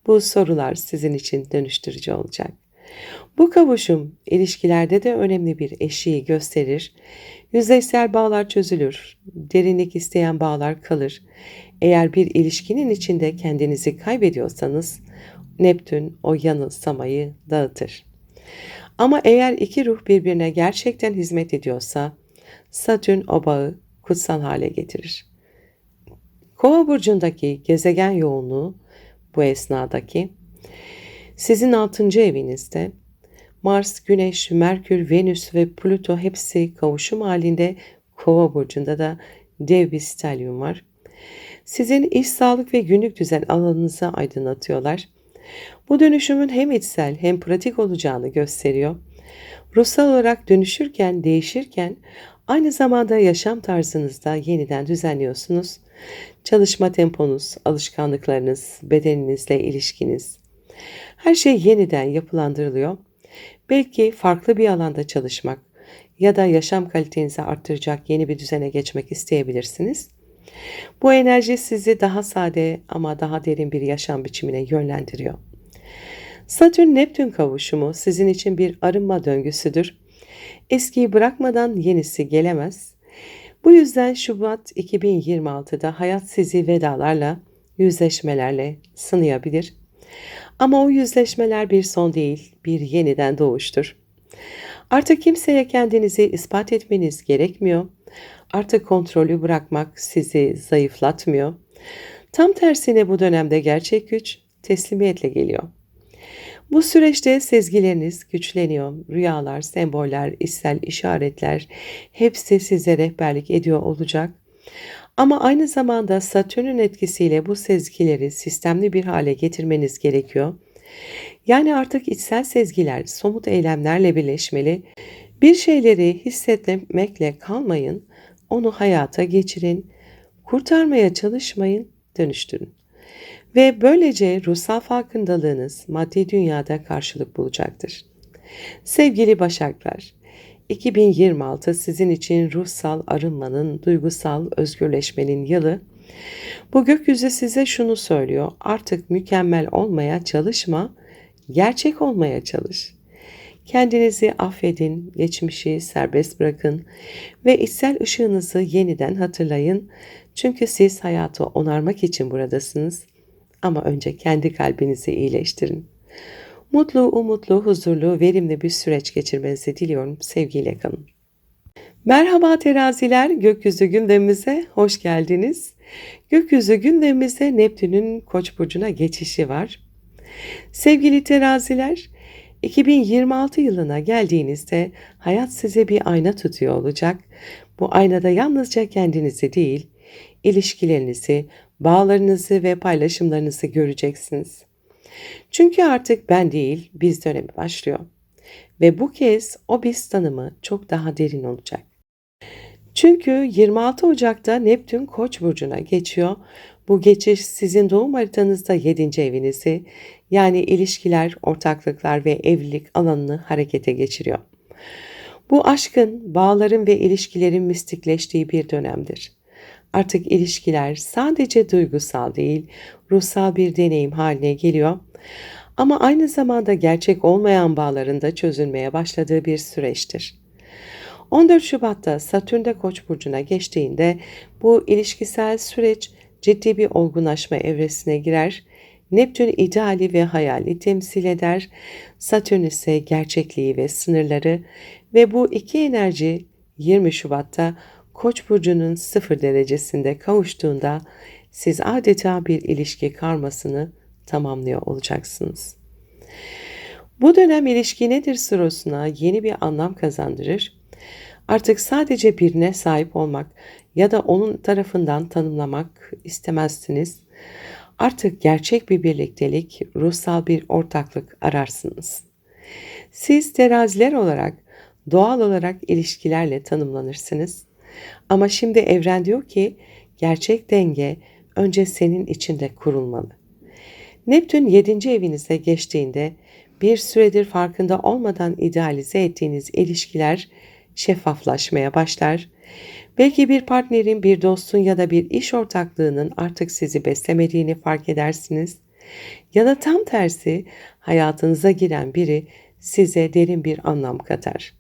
Bu sorular sizin için dönüştürücü olacak. Bu kavuşum ilişkilerde de önemli bir eşiği gösterir. Yüzeysel bağlar çözülür, derinlik isteyen bağlar kalır. Eğer bir ilişkinin içinde kendinizi kaybediyorsanız, Neptün o yanılsamayı dağıtır. Ama eğer iki ruh birbirine gerçekten hizmet ediyorsa, Satürn o bağı kutsal hale getirir. Kova burcundaki gezegen yoğunluğu bu esnadaki sizin 6. evinizde Mars, Güneş, Merkür, Venüs ve Plüto hepsi kavuşum halinde Kova burcunda da dev bir stelyum var. Sizin iş, sağlık ve günlük düzen alanınızı aydınlatıyorlar. Bu dönüşümün hem içsel hem pratik olacağını gösteriyor. Ruhsal olarak dönüşürken, değişirken aynı zamanda yaşam tarzınızda yeniden düzenliyorsunuz. Çalışma temponuz, alışkanlıklarınız, bedeninizle ilişkiniz. Her şey yeniden yapılandırılıyor. Belki farklı bir alanda çalışmak ya da yaşam kalitenizi arttıracak yeni bir düzene geçmek isteyebilirsiniz. Bu enerji sizi daha sade ama daha derin bir yaşam biçimine yönlendiriyor. Satürn-Neptün kavuşumu sizin için bir arınma döngüsüdür. Eskiyi bırakmadan yenisi gelemez. Bu yüzden Şubat 2026'da hayat sizi vedalarla, yüzleşmelerle sınayabilir. Ama o yüzleşmeler bir son değil, bir yeniden doğuştur. Artık kimseye kendinizi ispat etmeniz gerekmiyor. Artık kontrolü bırakmak sizi zayıflatmıyor. Tam tersine bu dönemde gerçek güç teslimiyetle geliyor. Bu süreçte sezgileriniz güçleniyor. Rüyalar, semboller, içsel işaretler hepsi size rehberlik ediyor olacak. Ama aynı zamanda Satürn'ün etkisiyle bu sezgileri sistemli bir hale getirmeniz gerekiyor. Yani artık içsel sezgiler somut eylemlerle birleşmeli. Bir şeyleri hissetmekle kalmayın, onu hayata geçirin, kurtarmaya çalışmayın, dönüştürün. Ve böylece ruhsal farkındalığınız maddi dünyada karşılık bulacaktır. Sevgili Başaklar, 2026 sizin için ruhsal arınmanın, duygusal özgürleşmenin yılı. Bu gökyüzü size şunu söylüyor: artık mükemmel olmaya çalışma, gerçek olmaya çalış. Kendinizi affedin, geçmişi serbest bırakın ve içsel ışığınızı yeniden hatırlayın. Çünkü siz hayatı onarmak için buradasınız. Ama önce kendi kalbinizi iyileştirin. Mutlu, umutlu, huzurlu, verimli bir süreç geçirmenizi diliyorum. Sevgiyle kalın. Merhaba teraziler, gökyüzü gündemimize hoş geldiniz. Gökyüzü gündemimizde Neptün'ün Koç burcuna geçişi var. Sevgili teraziler, 2026 yılına geldiğinizde hayat size bir ayna tutuyor olacak. Bu aynada yalnızca kendinizi değil, ilişkilerinizi, bağlarınızı ve paylaşımlarınızı göreceksiniz. Çünkü artık ben değil, biz dönemi başlıyor. Ve bu kez o biz tanımı çok daha derin olacak. Çünkü 26 Ocak'ta Neptün Koç burcuna geçiyor. Bu geçiş sizin doğum haritanızda 7. evinizi, yani ilişkiler, ortaklıklar ve evlilik alanını harekete geçiriyor. Bu aşkın, bağların ve ilişkilerin mistikleştiği bir dönemdir. Artık ilişkiler sadece duygusal değil, ruhsal bir deneyim haline geliyor. Ama aynı zamanda gerçek olmayan bağların da çözülmeye başladığı bir süreçtir. 14 Şubat'ta Satürn de Koç burcuna geçtiğinde bu ilişkisel süreç ciddi bir olgunlaşma evresine girer. Neptün ideali ve hayali temsil eder. Satürn ise gerçekliği ve sınırları ve bu iki enerji 20 Şubat'ta Koç burcunun 0 derecesinde kavuştuğunda siz adeta bir ilişki karmasını tamamlıyor olacaksınız. Bu dönem ilişki nedir sorusuna yeni bir anlam kazandırır. Artık sadece birine sahip olmak ya da onun tarafından tanımlamak istemezsiniz. Artık gerçek bir birliktelik, ruhsal bir ortaklık ararsınız. Siz teraziler olarak, doğal olarak ilişkilerle tanımlanırsınız. Ama şimdi evren diyor ki gerçek denge önce senin içinde kurulmalı. Neptün 7. evinize geçtiğinde bir süredir farkında olmadan idealize ettiğiniz ilişkiler şeffaflaşmaya başlar. Belki bir partnerin, bir dostun ya da bir iş ortaklığının artık sizi beslemediğini fark edersiniz. Ya da tam tersi hayatınıza giren biri size derin bir anlam katar.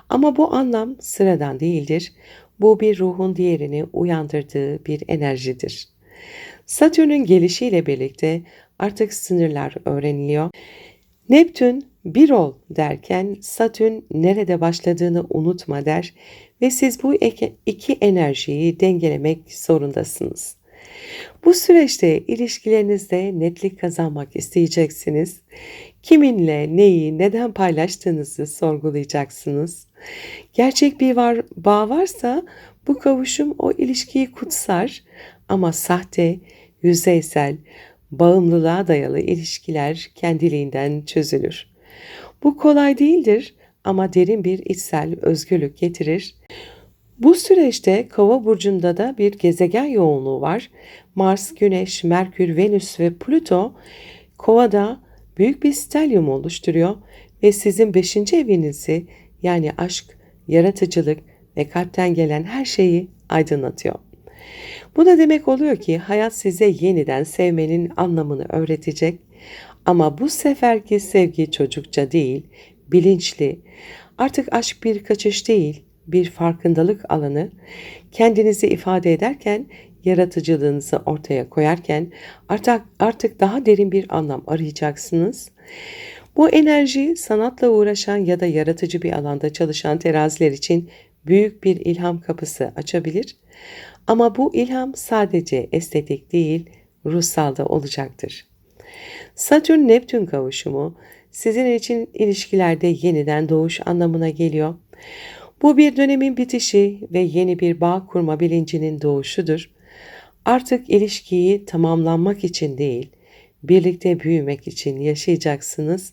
Ama bu anlam sıradan değildir. Bu bir ruhun diğerini uyandırdığı bir enerjidir. Satürn'ün gelişiyle birlikte artık sınırlar öğreniliyor. Neptün bir ol derken Satürn nerede başladığını unutma der ve siz bu iki enerjiyi dengelemek zorundasınız. Bu süreçte ilişkilerinizde netlik kazanmak isteyeceksiniz. Kiminle, neyi, neden paylaştığınızı sorgulayacaksınız. Gerçek bir bağ varsa bu kavuşum o ilişkiyi kutsar ama sahte, yüzeysel, bağımlılığa dayalı ilişkiler kendiliğinden çözülür. Bu kolay değildir ama derin bir içsel özgürlük getirir. Bu süreçte Kova burcunda da bir gezegen yoğunluğu var. Mars, Güneş, Merkür, Venüs ve Plüto Kova'da büyük bir stelyum oluşturuyor ve sizin 5. evinizi yani aşk, yaratıcılık ve kalpten gelen her şeyi aydınlatıyor. Bu da demek oluyor ki hayat size yeniden sevmenin anlamını öğretecek ama bu seferki sevgi çocukça değil, bilinçli. Artık aşk bir kaçış değil, bir farkındalık alanı. Kendinizi ifade ederken, yaratıcılığınızı ortaya koyarken artık daha derin bir anlam arayacaksınız. Bu enerji sanatla uğraşan ya da yaratıcı bir alanda çalışan teraziler için büyük bir ilham kapısı açabilir. Ama bu ilham sadece estetik değil, ruhsal da olacaktır. Satürn-Neptün kavuşumu sizin için ilişkilerde yeniden doğuş anlamına geliyor. Bu bir dönemin bitişi ve yeni bir bağ kurma bilincinin doğuşudur. Artık ilişkiyi tamamlanmak için değil, birlikte büyümek için yaşayacaksınız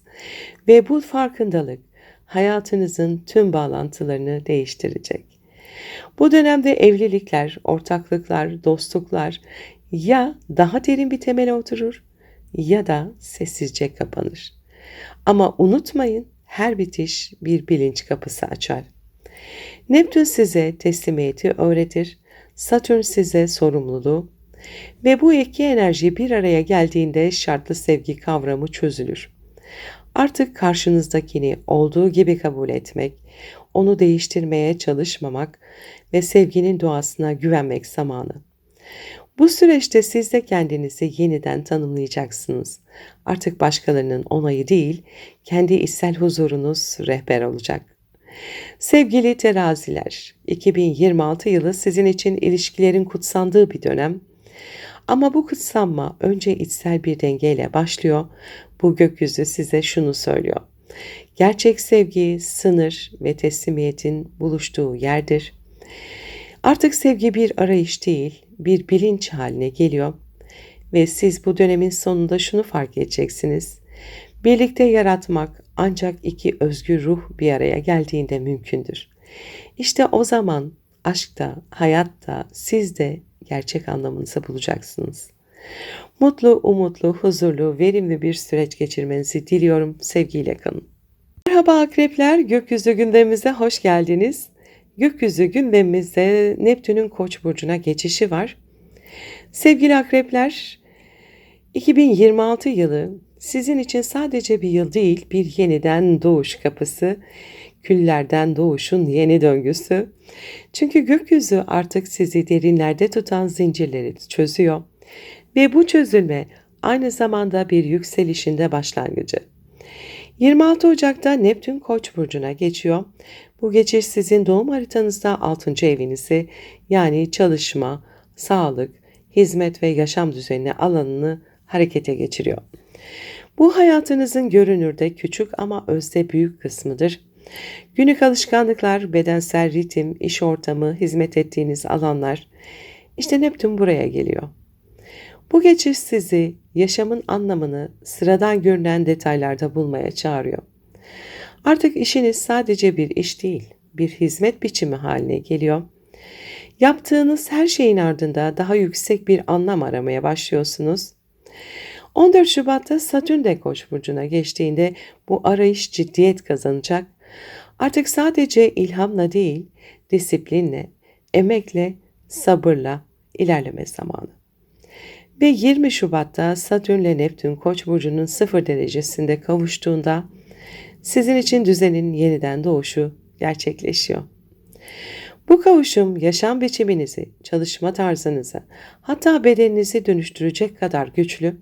ve bu farkındalık hayatınızın tüm bağlantılarını değiştirecek. Bu dönemde evlilikler, ortaklıklar, dostluklar ya daha derin bir temele oturur ya da sessizce kapanır. Ama unutmayın, her bitiş bir bilinç kapısı açar. Neptün size teslimiyeti öğretir, Satürn size sorumluluğu ve bu iki enerji bir araya geldiğinde şartlı sevgi kavramı çözülür. Artık karşınızdakini olduğu gibi kabul etmek, onu değiştirmeye çalışmamak ve sevginin doğasına güvenmek zamanı. Bu süreçte siz de kendinizi yeniden tanımlayacaksınız. Artık başkalarının onayı değil, kendi içsel huzurunuz rehber olacak. Sevgili teraziler, 2026 yılı sizin için ilişkilerin kutsandığı bir dönem. Ama bu kutsanma önce içsel bir dengeyle başlıyor. Bu gökyüzü size şunu söylüyor. Gerçek sevgi, sınır ve teslimiyetin buluştuğu yerdir. Artık sevgi bir arayış değil, bir bilinç haline geliyor. Ve siz bu dönemin sonunda şunu fark edeceksiniz. Birlikte yaratmak ancak iki özgür ruh bir araya geldiğinde mümkündür. İşte o zaman aşkta, hayatta siz de gerçek anlamınızı bulacaksınız. Mutlu, umutlu, huzurlu, verimli bir süreç geçirmenizi diliyorum. Sevgiyle kalın. Merhaba akrepler, gökyüzü gündemimize hoş geldiniz. Gökyüzü gündemimizde Neptün'ün Koç burcuna geçişi var. Sevgili akrepler, 2026 yılı sizin için sadece bir yıl değil, bir yeniden doğuş kapısı, küllerden doğuşun yeni döngüsü. Çünkü gökyüzü artık sizi derinlerde tutan zincirleri çözüyor ve bu çözülme aynı zamanda bir yükselişin de başlangıcı. 26 Ocak'ta Neptün Koç burcuna geçiyor. Bu geçiş sizin doğum haritanızda 6. evinizi yani çalışma, sağlık, hizmet ve yaşam düzeni alanını harekete geçiriyor. Bu hayatınızın görünürde küçük ama özde büyük kısmıdır. Günlük alışkanlıklar, bedensel ritim, iş ortamı, hizmet ettiğiniz alanlar, işte Neptün buraya geliyor. Bu geçiş sizi yaşamın anlamını sıradan görünen detaylarda bulmaya çağırıyor. Artık işiniz sadece bir iş değil, bir hizmet biçimi haline geliyor. Yaptığınız her şeyin ardında daha yüksek bir anlam aramaya başlıyorsunuz. 14 Şubat'ta Satürn de Koç burcuna geçtiğinde bu arayış ciddiyet kazanacak. Artık sadece ilhamla değil, disiplinle, emekle, sabırla ilerleme zamanı. Ve 20 Şubat'ta Satürn ile Neptün Koç burcunun 0 derecesinde kavuştuğunda sizin için düzenin yeniden doğuşu gerçekleşiyor. Bu kavuşum yaşam biçiminizi, çalışma tarzınızı, hatta bedeninizi dönüştürecek kadar güçlü.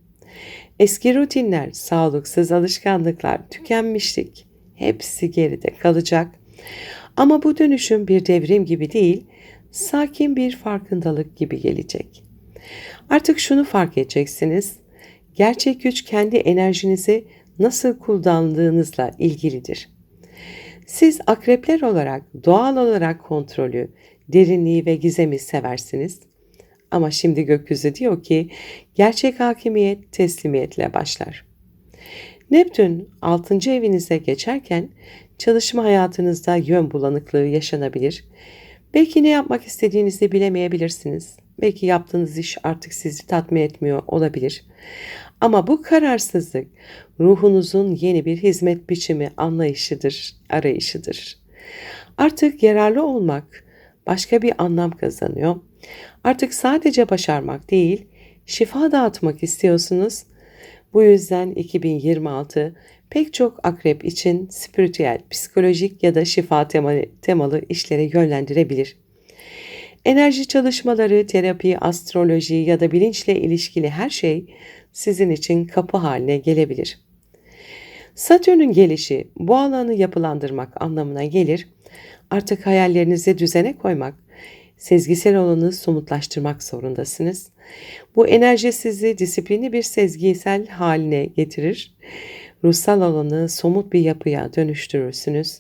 Eski rutinler, sağlıksız alışkanlıklar, tükenmişlik hepsi geride kalacak. Ama bu dönüşüm bir devrim gibi değil, sakin bir farkındalık gibi gelecek. Artık şunu fark edeceksiniz. Gerçek güç kendi enerjinizi nasıl kullandığınızla ilgilidir. Siz akrepler olarak doğal olarak kontrolü, derinliği ve gizemi seversiniz. Ama şimdi gökyüzü diyor ki gerçek hakimiyet teslimiyetle başlar. Neptün 6. evinize geçerken çalışma hayatınızda yön bulanıklığı yaşanabilir. Belki ne yapmak istediğinizi bilemeyebilirsiniz. Belki yaptığınız iş artık sizi tatmin etmiyor olabilir. Ama bu kararsızlık ruhunuzun yeni bir hizmet biçimi anlayışıdır, arayışıdır. Artık yararlı olmak başka bir anlam kazanıyor. Artık sadece başarmak değil, şifa dağıtmak istiyorsunuz. Bu yüzden 2026 pek çok akrep için spiritüel, psikolojik ya da şifa temalı işlere yönlendirebilir. Enerji çalışmaları, terapi, astroloji ya da bilinçle ilişkili her şey sizin için kapı haline gelebilir. Satürn'ün gelişi bu alanı yapılandırmak anlamına gelir. Artık hayallerinizi düzene koymak, sezgisel olanı somutlaştırmak zorundasınız. Bu enerji sizi disiplinli bir sezgisel haline getirir. Ruhsal alanı somut bir yapıya dönüştürürsünüz.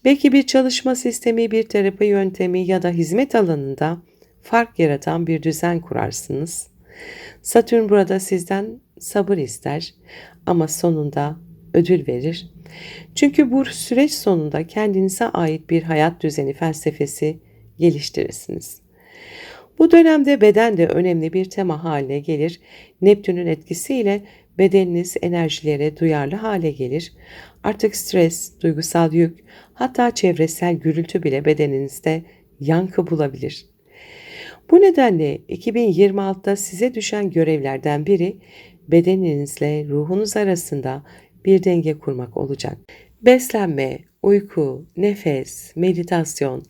Belki bir çalışma sistemi, bir terapi yöntemi ya da hizmet alanında fark yaratan bir düzen kurarsınız. Satürn burada sizden sabır ister ama sonunda ödül verir. Çünkü bu süreç sonunda kendinize ait bir hayat düzeni felsefesi geliştirirsiniz. Bu dönemde beden de önemli bir tema haline gelir. Neptün'ün etkisiyle bedeniniz enerjilere duyarlı hale gelir. Artık stres, duygusal yük, hatta çevresel gürültü bile bedeninizde yankı bulabilir. Bu nedenle 2026'da size düşen görevlerden biri bedeninizle ruhunuz arasında bir denge kurmak olacak. Beslenme, uyku, nefes, meditasyon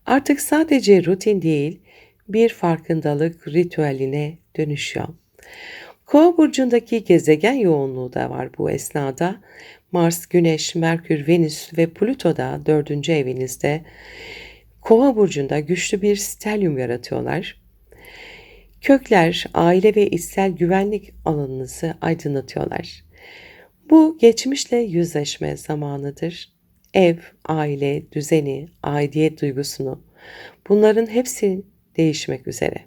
artık sadece rutin değil, bir farkındalık ritüeline dönüşüyor. Kova burcundaki gezegen yoğunluğu da var bu esnada. Mars, Güneş, Merkür, Venüs ve Plüto da 4. evinizde. Kova burcunda güçlü bir stelyum yaratıyorlar. Kökler, aile ve içsel güvenlik alanınızı aydınlatıyorlar. Bu geçmişle yüzleşme zamanıdır. Ev, aile, düzeni, aidiyet duygusunu, bunların hepsi değişmek üzere.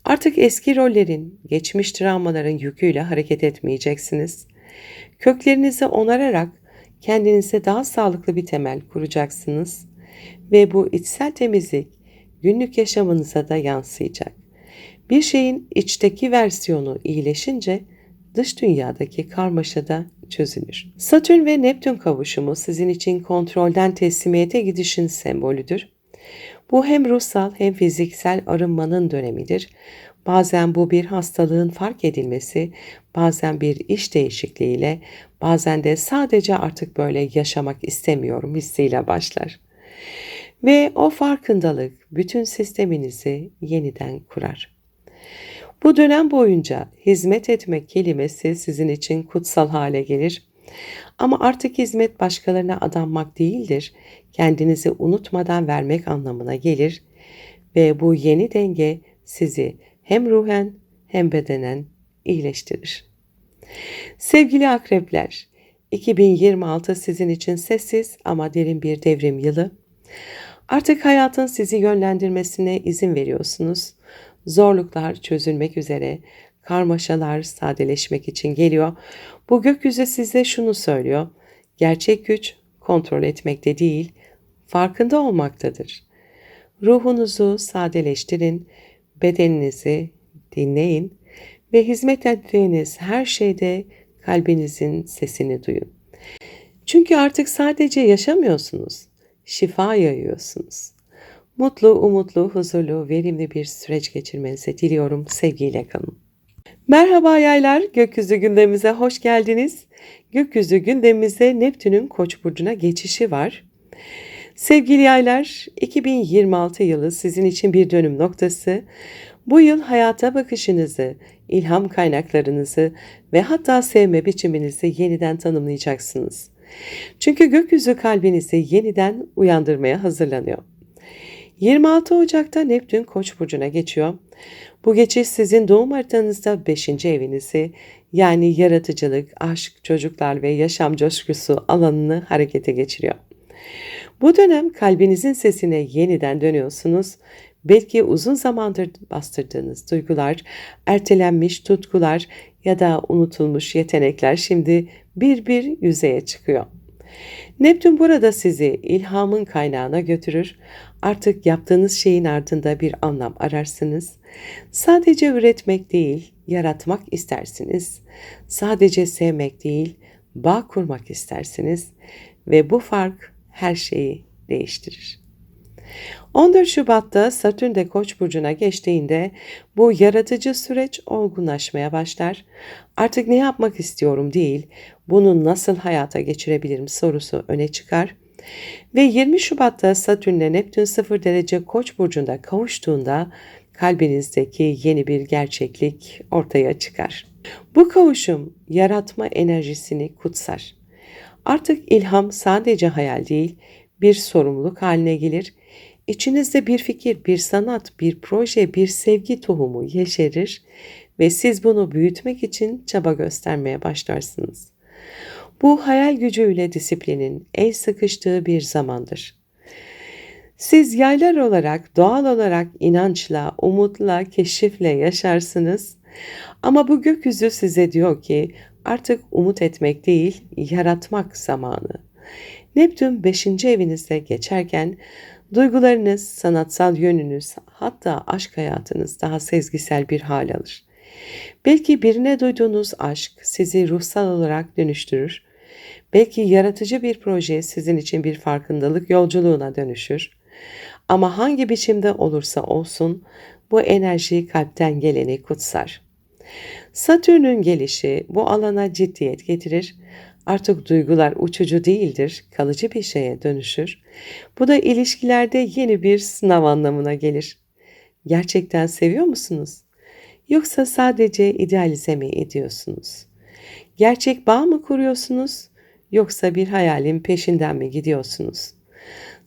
Artık eski rollerin, geçmiş travmaların yüküyle hareket etmeyeceksiniz. Köklerinizi onararak kendinize daha sağlıklı bir temel kuracaksınız ve bu içsel temizlik günlük yaşamınıza da yansıyacak. Bir şeyin içteki versiyonu iyileşince dış dünyadaki karmaşa da çözülür. Satürn ve Neptün kavuşumu sizin için kontrolden teslimiyete gidişin sembolüdür. Bu hem ruhsal hem fiziksel arınmanın dönemidir. Bazen bu bir hastalığın fark edilmesi, bazen bir iş değişikliğiyle, bazen de sadece artık böyle yaşamak istemiyorum hissiyle başlar. Ve o farkındalık bütün sisteminizi yeniden kurar. Bu dönem boyunca hizmet etmek kelimesi sizin için kutsal hale gelir. Ama artık hizmet başkalarına adanmak değildir, kendinizi unutmadan vermek anlamına gelir ve bu yeni denge sizi hem ruhen hem bedenen iyileştirir. Sevgili akrepler, 2026 sizin için sessiz ama derin bir devrim yılı. Artık hayatın sizi yönlendirmesine izin veriyorsunuz. Zorluklar çözülmek üzere, karmaşalar sadeleşmek için geliyor. Bu gökyüzü size şunu söylüyor: gerçek güç kontrol etmekte değil, farkında olmaktadır. Ruhunuzu sadeleştirin, bedeninizi dinleyin ve hizmet ettiğiniz her şeyde kalbinizin sesini duyun. Çünkü artık sadece yaşamıyorsunuz, şifa yayıyorsunuz. Mutlu, umutlu, huzurlu, verimli bir süreç geçirmenizi diliyorum. Sevgiyle kalın. Merhaba yaylar, gökyüzü gündemimize hoş geldiniz. Gökyüzü gündemimizde Neptün'ün Koç burcuna geçişi var. Sevgili yaylar, 2026 yılı sizin için bir dönüm noktası. Bu yıl hayata bakışınızı, ilham kaynaklarınızı ve hatta sevme biçiminizi yeniden tanımlayacaksınız. Çünkü gökyüzü kalbinizi yeniden uyandırmaya hazırlanıyor. 26 Ocak'ta Neptün Koç burcuna geçiyor. Bu geçiş sizin doğum haritanızda 5. evinizi, yani yaratıcılık, aşk, çocuklar ve yaşam coşkusu alanını harekete geçiriyor. Bu dönem kalbinizin sesine yeniden dönüyorsunuz. Belki uzun zamandır bastırdığınız duygular, ertelenmiş tutkular ya da unutulmuş yetenekler şimdi bir yüzeye çıkıyor. Neptün burada sizi ilhamın kaynağına götürür. Artık yaptığınız şeyin ardında bir anlam ararsınız. Sadece üretmek değil, yaratmak istersiniz. Sadece sevmek değil, bağ kurmak istersiniz. Ve bu fark her şeyi değiştirir. 14 Şubat'ta Satürn de Koç burcuna geçtiğinde bu yaratıcı süreç olgunlaşmaya başlar. Artık ne yapmak istiyorum değil, bunu nasıl hayata geçirebilirim sorusu öne çıkar. Ve 20 Şubat'ta Satürn'le Neptün 0 derece Koç burcunda kavuştuğunda kalbinizdeki yeni bir gerçeklik ortaya çıkar. Bu kavuşum yaratma enerjisini kutsar. Artık ilham sadece hayal değil, bir sorumluluk haline gelir. İçinizde bir fikir, bir sanat, bir proje, bir sevgi tohumu yeşerir ve siz bunu büyütmek için çaba göstermeye başlarsınız. Bu hayal gücüyle disiplinin el sıkıştığı bir zamandır. Siz yaylar olarak, doğal olarak inançla, umutla, keşifle yaşarsınız. Ama bu gökyüzü size diyor ki artık umut etmek değil, yaratmak zamanı. Neptün 5. evinizde geçerken duygularınız, sanatsal yönünüz, hatta aşk hayatınız daha sezgisel bir hal alır. Belki birine duyduğunuz aşk sizi ruhsal olarak dönüştürür. Belki yaratıcı bir proje sizin için bir farkındalık yolculuğuna dönüşür. Ama hangi biçimde olursa olsun bu enerji kalpten geleni kutsar. Satürn'ün gelişi bu alana ciddiyet getirir. Artık duygular uçucu değildir, kalıcı bir şeye dönüşür. Bu da ilişkilerde yeni bir sınav anlamına gelir. Gerçekten seviyor musunuz? Yoksa sadece idealize mi ediyorsunuz? Gerçek bağ mı kuruyorsunuz? Yoksa bir hayalin peşinden mi gidiyorsunuz?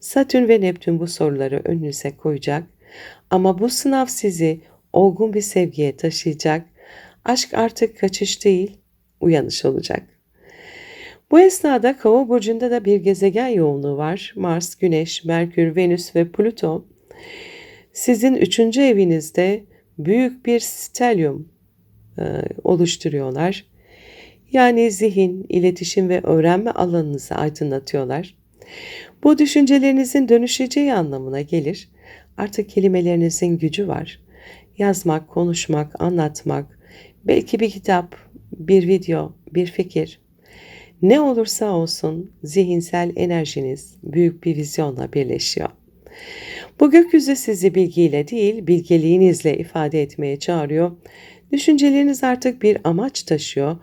Satürn ve Neptün bu soruları önünüze koyacak ama bu sınav sizi olgun bir sevgiye taşıyacak. Aşk artık kaçış değil, uyanış olacak. Bu esnada Kova burcunda da bir gezegen yoğunluğu var. Mars, Güneş, Merkür, Venüs ve Plüto. Sizin 3. evinizde büyük bir stelyum oluşturuyorlar. Yani zihin, iletişim ve öğrenme alanınızı aydınlatıyorlar. Bu düşüncelerinizin dönüşeceği anlamına gelir. Artık kelimelerinizin gücü var. Yazmak, konuşmak, anlatmak, belki bir kitap, bir video, bir fikir. Ne olursa olsun zihinsel enerjiniz büyük bir vizyonla birleşiyor. Bu gökyüzü sizi bilgiyle değil, bilgeliğinizle ifade etmeye çağırıyor. Düşünceleriniz artık bir amaç taşıyor,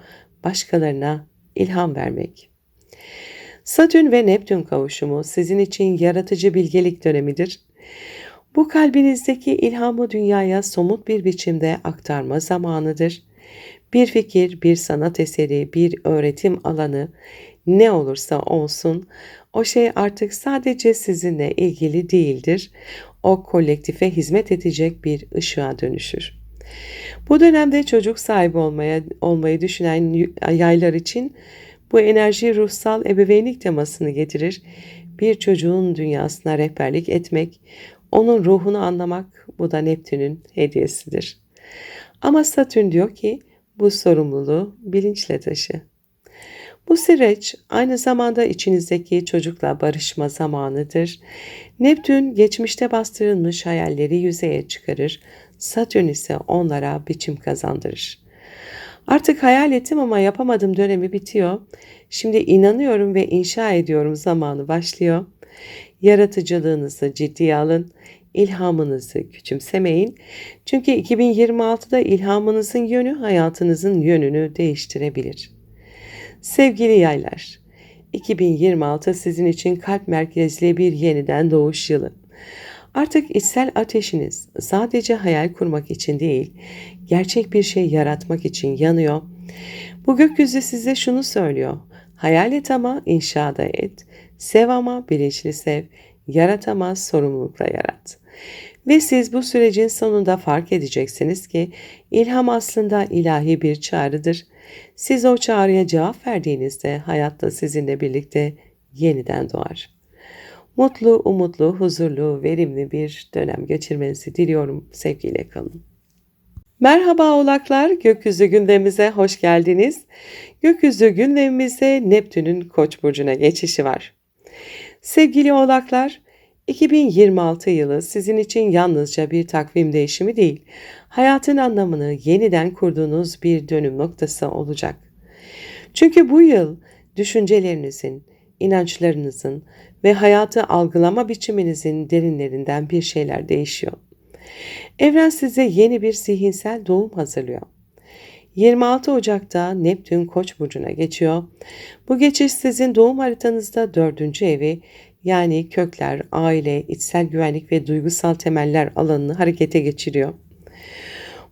başkalarına ilham vermek. Satürn ve Neptün kavuşumu sizin için yaratıcı bilgelik dönemidir. Bu kalbinizdeki ilhamı dünyaya somut bir biçimde aktarma zamanıdır. Bir fikir, bir sanat eseri, bir öğretim alanı ne olursa olsun o şey artık sadece sizinle ilgili değildir. O kolektife hizmet edecek bir ışığa dönüşür. Bu dönemde çocuk sahibi olmayı düşünen yaylar için Bu enerji ruhsal ebeveynlik temasını getirir. Bir çocuğun dünyasına rehberlik etmek, onun ruhunu anlamak, bu da Neptün'ün hediyesidir. Ama Satürn diyor ki bu sorumluluğu bilinçle taşı. Bu süreç aynı zamanda içinizdeki çocukla barışma zamanıdır. Neptün geçmişte bastırılmış hayalleri yüzeye çıkarır, Satürn ise onlara biçim kazandırır. Artık hayal ettim ama yapamadım dönemi bitiyor. Şimdi inanıyorum ve inşa ediyorum zamanı başlıyor. Yaratıcılığınızı ciddiye alın, ilhamınızı küçümsemeyin. Çünkü 2026'da ilhamınızın yönü hayatınızın yönünü değiştirebilir. Sevgili yaylar, 2026 sizin için kalp merkezli bir yeniden doğuş yılı. Artık içsel ateşiniz sadece hayal kurmak için değil, gerçek bir şey yaratmak için yanıyor. Bu gökyüzü size şunu söylüyor: hayal et ama inşa da et, sev ama bilinçli sev, yarat ama sorumlulukla yarat. Ve siz bu sürecin sonunda fark edeceksiniz ki ilham aslında ilahi bir çağrıdır. Siz o çağrıya cevap verdiğinizde hayat da sizinle birlikte yeniden doğar. Mutlu, umutlu, huzurlu, verimli bir dönem geçirmenizi diliyorum. Sevgiyle kalın. Merhaba oğlaklar, gökyüzü gündemimize hoş geldiniz. Gökyüzü gündemimizde Neptün'ün Koç burcuna geçişi var. Sevgili oğlaklar, 2026 yılı sizin için yalnızca bir takvim değişimi değil, hayatın anlamını yeniden kurduğunuz bir dönüm noktası olacak. Çünkü bu yıl düşüncelerinizin, inançlarınızın ve hayatı algılama biçiminizin derinlerinden bir şeyler değişiyor. Evren size yeni bir zihinsel doğum hazırlıyor. 26 Ocak'ta Neptün Koç burcuna geçiyor. Bu geçiş sizin doğum haritanızda 4. evi, yani kökler, aile, içsel güvenlik ve duygusal temeller alanını harekete geçiriyor.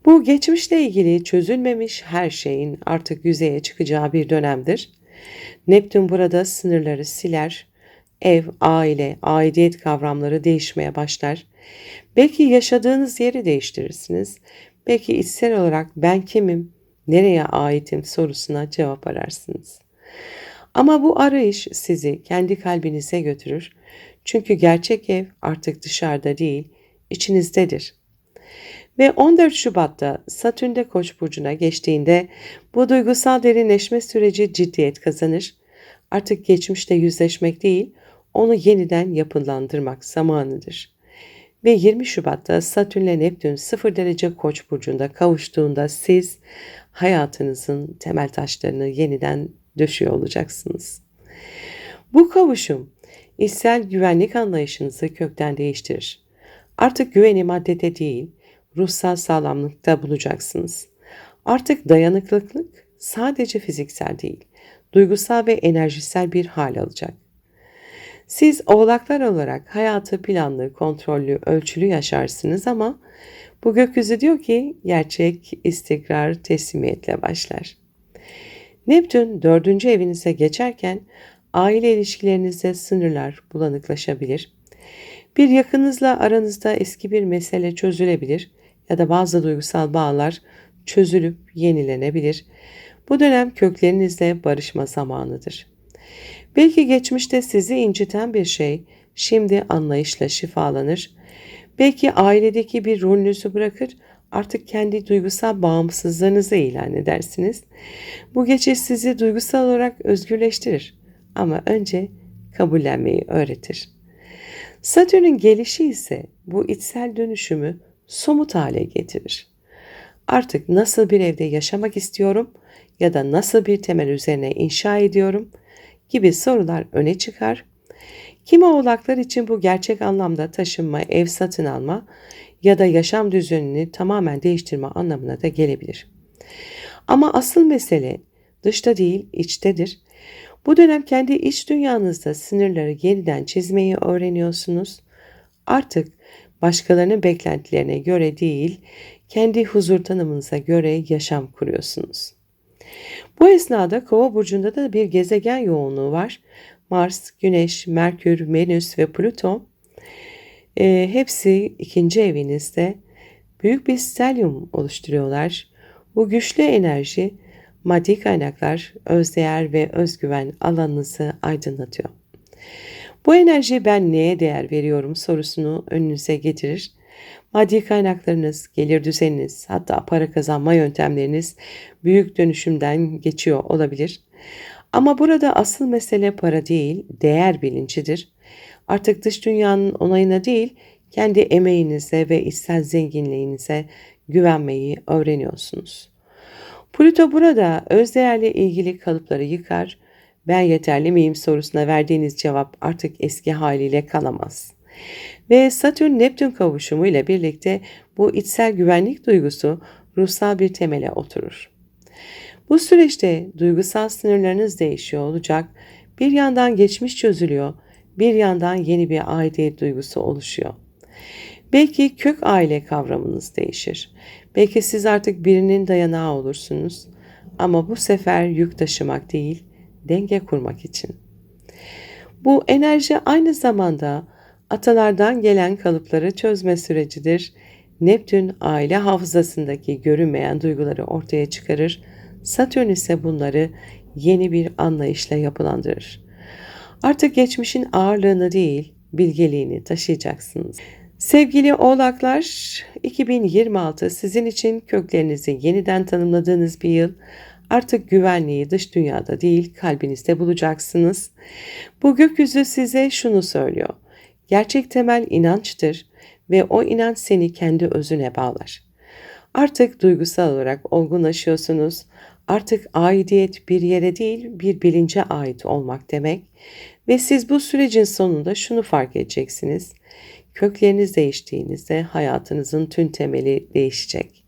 Bu geçmişle ilgili çözülmemiş her şeyin artık yüzeye çıkacağı bir dönemdir. Neptün burada sınırları siler, ev, aile, aidiyet kavramları değişmeye başlar. Belki yaşadığınız yeri değiştirirsiniz. Belki içsel olarak ben kimim, nereye aitim sorusuna cevap ararsınız. Ama bu arayış sizi kendi kalbinize götürür. Çünkü gerçek ev artık dışarıda değil, içinizdedir. Ve 14 Şubat'ta Satürn de Koç burcuna geçtiğinde bu duygusal derinleşme süreci ciddiyet kazanır. Artık geçmişle yüzleşmek değil, onu yeniden yapılandırmak zamanıdır. Ve 20 Şubat'ta Satürn ile Neptün 0 derece Koç burcunda kavuştuğunda siz hayatınızın temel taşlarını yeniden döşüyor olacaksınız. Bu kavuşum içsel güvenlik anlayışınızı kökten değiştirir. Artık güveni maddede değil, ruhsal sağlamlıkta bulacaksınız. Artık dayanıklılık sadece fiziksel değil, duygusal ve enerjisel bir hal alacak. Siz oğlaklar olarak hayatı planlı, kontrollü, ölçülü yaşarsınız ama bu gökyüzü diyor ki gerçek istikrar teslimiyetle başlar. Neptün 4. evinize geçerken aile ilişkilerinizde sınırlar bulanıklaşabilir. Bir yakınızla aranızda eski bir mesele çözülebilir ya da bazı duygusal bağlar çözülüp yenilenebilir. Bu dönem köklerinizle barışma zamanıdır. Belki geçmişte sizi inciten bir şey şimdi anlayışla şifalanır. Belki ailedeki bir rolünüzü bırakır, artık kendi duygusal bağımsızlığınızı ilan edersiniz. Bu geçiş sizi duygusal olarak özgürleştirir ama önce kabullenmeyi öğretir. Satürn'ün gelişi ise bu içsel dönüşümü somut hale getirir. Artık nasıl bir evde yaşamak istiyorum ya da nasıl bir temel üzerine inşa ediyorum gibi sorular öne çıkar. Kimi oğlaklar için bu gerçek anlamda taşınma, ev satın alma ya da yaşam düzenini tamamen değiştirme anlamına da gelebilir. Ama asıl mesele dışta değil, içtedir. Bu dönem kendi iç dünyanızda sınırları yeniden çizmeyi öğreniyorsunuz. Artık başkalarının beklentilerine göre değil, kendi huzur tanımınıza göre yaşam kuruyorsunuz. Bu esnada Kova burcunda da bir gezegen yoğunluğu var. Mars, Güneş, Merkür, Venüs ve Plüton hepsi ikinci evinizde büyük bir stelyum oluşturuyorlar. Bu güçlü enerji Maddi kaynaklar, özdeğer ve özgüven alanınızı aydınlatıyor. Bu enerji ben neye değer veriyorum sorusunu önünüze getirir. Maddi kaynaklarınız, gelir düzeniniz, hatta para kazanma yöntemleriniz büyük dönüşümden geçiyor olabilir. Ama burada asıl mesele para değil, değer bilincidir. Artık dış dünyanın onayına değil, kendi emeğinize ve içsel zenginliğinize güvenmeyi öğreniyorsunuz. Plüto burada özdeğerle ilgili kalıpları yıkar. Ben yeterli miyim sorusuna verdiğiniz cevap artık eski haliyle kalamaz. Ve Satürn-Neptün kavuşumu ile birlikte bu içsel güvenlik duygusu ruhsal bir temele oturur. Bu süreçte duygusal sınırlarınız değişiyor olacak. Bir yandan geçmiş çözülüyor, bir yandan yeni bir aidiyet duygusu oluşuyor. Belki kök aile kavramınız değişir. Belki siz artık birinin dayanağı olursunuz. Ama bu sefer yük taşımak değil, denge kurmak için. Bu enerji aynı zamanda atalardan gelen kalıpları çözme sürecidir. Neptün aile hafızasındaki görünmeyen duyguları ortaya çıkarır. Satürn ise bunları yeni bir anlayışla yapılandırır. Artık geçmişin ağırlığını değil, bilgeliğini taşıyacaksınız. Sevgili Oğlaklar, 2026 sizin için köklerinizi yeniden tanımladığınız bir yıl. Artık güvenliği dış dünyada değil, kalbinizde bulacaksınız. Bu gökyüzü size şunu söylüyor. Gerçek temel inançtır ve o inanç seni kendi özüne bağlar. Artık duygusal olarak olgunlaşıyorsunuz. Artık aidiyet bir yere değil, bir bilince ait olmak demek. Ve siz bu sürecin sonunda şunu fark edeceksiniz. Kökleriniz değiştiğinizde hayatınızın tüm temeli değişecek.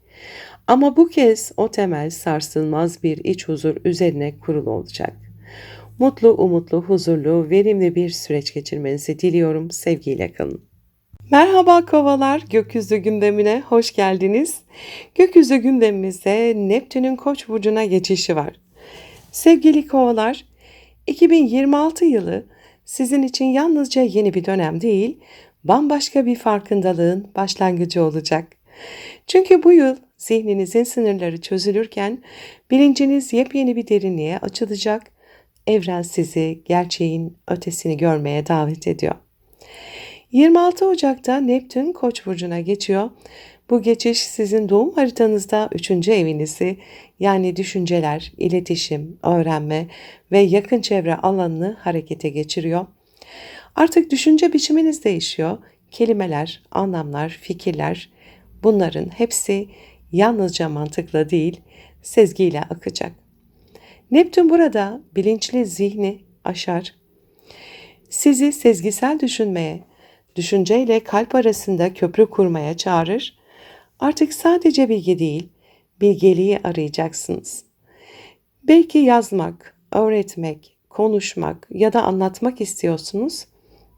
Ama bu kez o temel sarsılmaz bir iç huzur üzerine kurulu olacak. Mutlu, umutlu, huzurlu, verimli bir süreç geçirmenizi diliyorum. Sevgiyle kalın. Merhaba kovalar, gökyüzü gündemine hoş geldiniz. Gökyüzü gündemimizde Neptün'ün Koç burcuna geçişi var. Sevgili kovalar, 2026 yılı sizin için yalnızca yeni bir dönem değil, bambaşka bir farkındalığın başlangıcı olacak. Çünkü bu yıl zihninizin sınırları çözülürken bilinciniz yepyeni bir derinliğe açılacak. Evren sizi gerçeğin ötesini görmeye davet ediyor. 26 Ocak'ta Neptün Koç burcuna geçiyor. Bu geçiş sizin doğum haritanızda 3. evinizi yani düşünceler, iletişim, öğrenme ve yakın çevre alanını harekete geçiriyor. Artık düşünce biçiminiz değişiyor. Kelimeler, anlamlar, fikirler bunların hepsi yalnızca mantıkla değil, sezgiyle akacak. Neptün burada bilinçli zihni aşar. Sizi sezgisel düşünmeye, düşünceyle kalp arasında köprü kurmaya çağırır. Artık sadece bilgi değil, bilgeliği arayacaksınız. Belki yazmak, öğretmek, konuşmak ya da anlatmak istiyorsunuz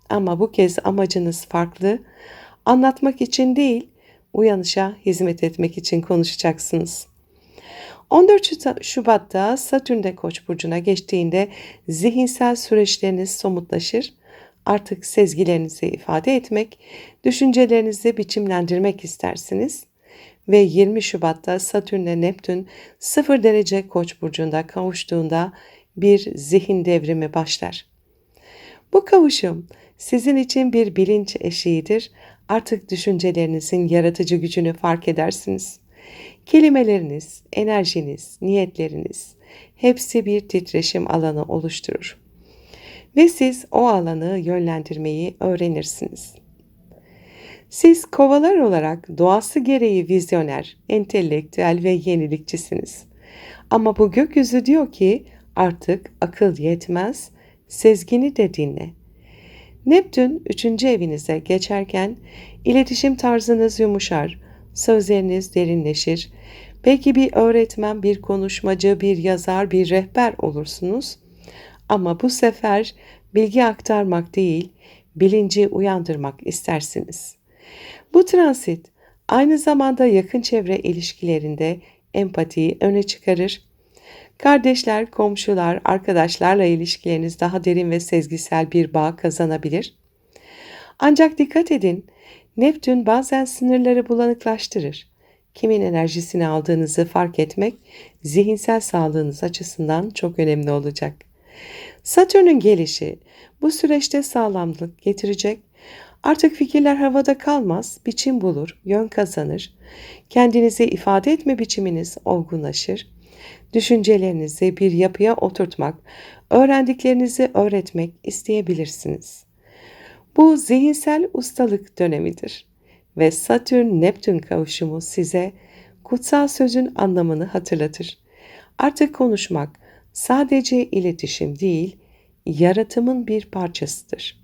ama bu kez amacınız farklı. Anlatmak için değil, uyanışa hizmet etmek için konuşacaksınız. 14 Şubat'ta Satürn de Koç burcuna geçtiğinde zihinsel süreçleriniz somutlaşır. Artık sezgilerinizi ifade etmek, düşüncelerinizi biçimlendirmek istersiniz. Ve 20 Şubat'ta Satürn ile Neptün 0 derece Koç burcunda kavuştuğunda bir zihin devrimi başlar. Bu kavuşum sizin için bir bilinç eşiğidir. Artık düşüncelerinizin yaratıcı gücünü fark edersiniz. Kelimeleriniz, enerjiniz, niyetleriniz hepsi bir titreşim alanı oluşturur. Ve siz o alanı yönlendirmeyi öğrenirsiniz. Siz kovalar olarak doğası gereği vizyoner, entelektüel ve yenilikçisiniz. Ama bu gökyüzü diyor ki artık akıl yetmez, sezgini de dinle. Neptün 3. evinize geçerken iletişim tarzınız yumuşar, sözleriniz derinleşir. Belki bir öğretmen, bir konuşmacı, bir yazar, bir rehber olursunuz. Ama bu sefer bilgi aktarmak değil, bilinci uyandırmak istersiniz. Bu transit aynı zamanda yakın çevre ilişkilerinde empatiyi öne çıkarır. Kardeşler, komşular, arkadaşlarla ilişkileriniz daha derin ve sezgisel bir bağ kazanabilir. Ancak dikkat edin, Neptün bazen sınırları bulanıklaştırır. kimin enerjisini aldığınızı fark etmek zihinsel sağlığınız açısından çok önemli olacak. Satürn'ün gelişi bu süreçte sağlamlık getirecek. Artık fikirler havada kalmaz, biçim bulur, yön kazanır. Kendinizi ifade etme biçiminiz olgunlaşır. Düşüncelerinizi bir yapıya oturtmak, öğrendiklerinizi öğretmek isteyebilirsiniz. Bu zihinsel ustalık dönemidir ve Satürn-Neptün kavuşumu size kutsal sözün anlamını hatırlatır. Artık konuşmak sadece iletişim değil, yaratımın bir parçasıdır.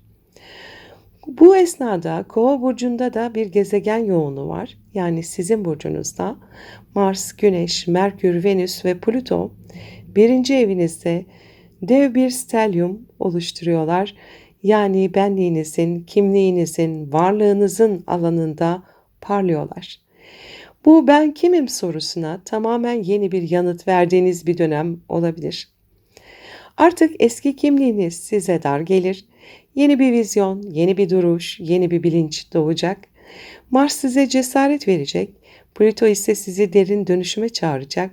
Bu esnada Kova burcunda da bir gezegen yoğunluğu var. Yani sizin burcunuzda Mars, Güneş, Merkür, Venüs ve Plüto birinci evinizde dev bir stelyum oluşturuyorlar. Yani benliğinizin, kimliğinizin, varlığınızın alanında parlıyorlar. Bu ben kimim sorusuna tamamen yeni bir yanıt verdiğiniz bir dönem olabilir. Artık eski kimliğiniz size dar gelir. Yeni bir vizyon, yeni bir duruş, yeni bir bilinç doğacak. Mars size cesaret verecek. Plüto ise sizi derin dönüşüme çağıracak.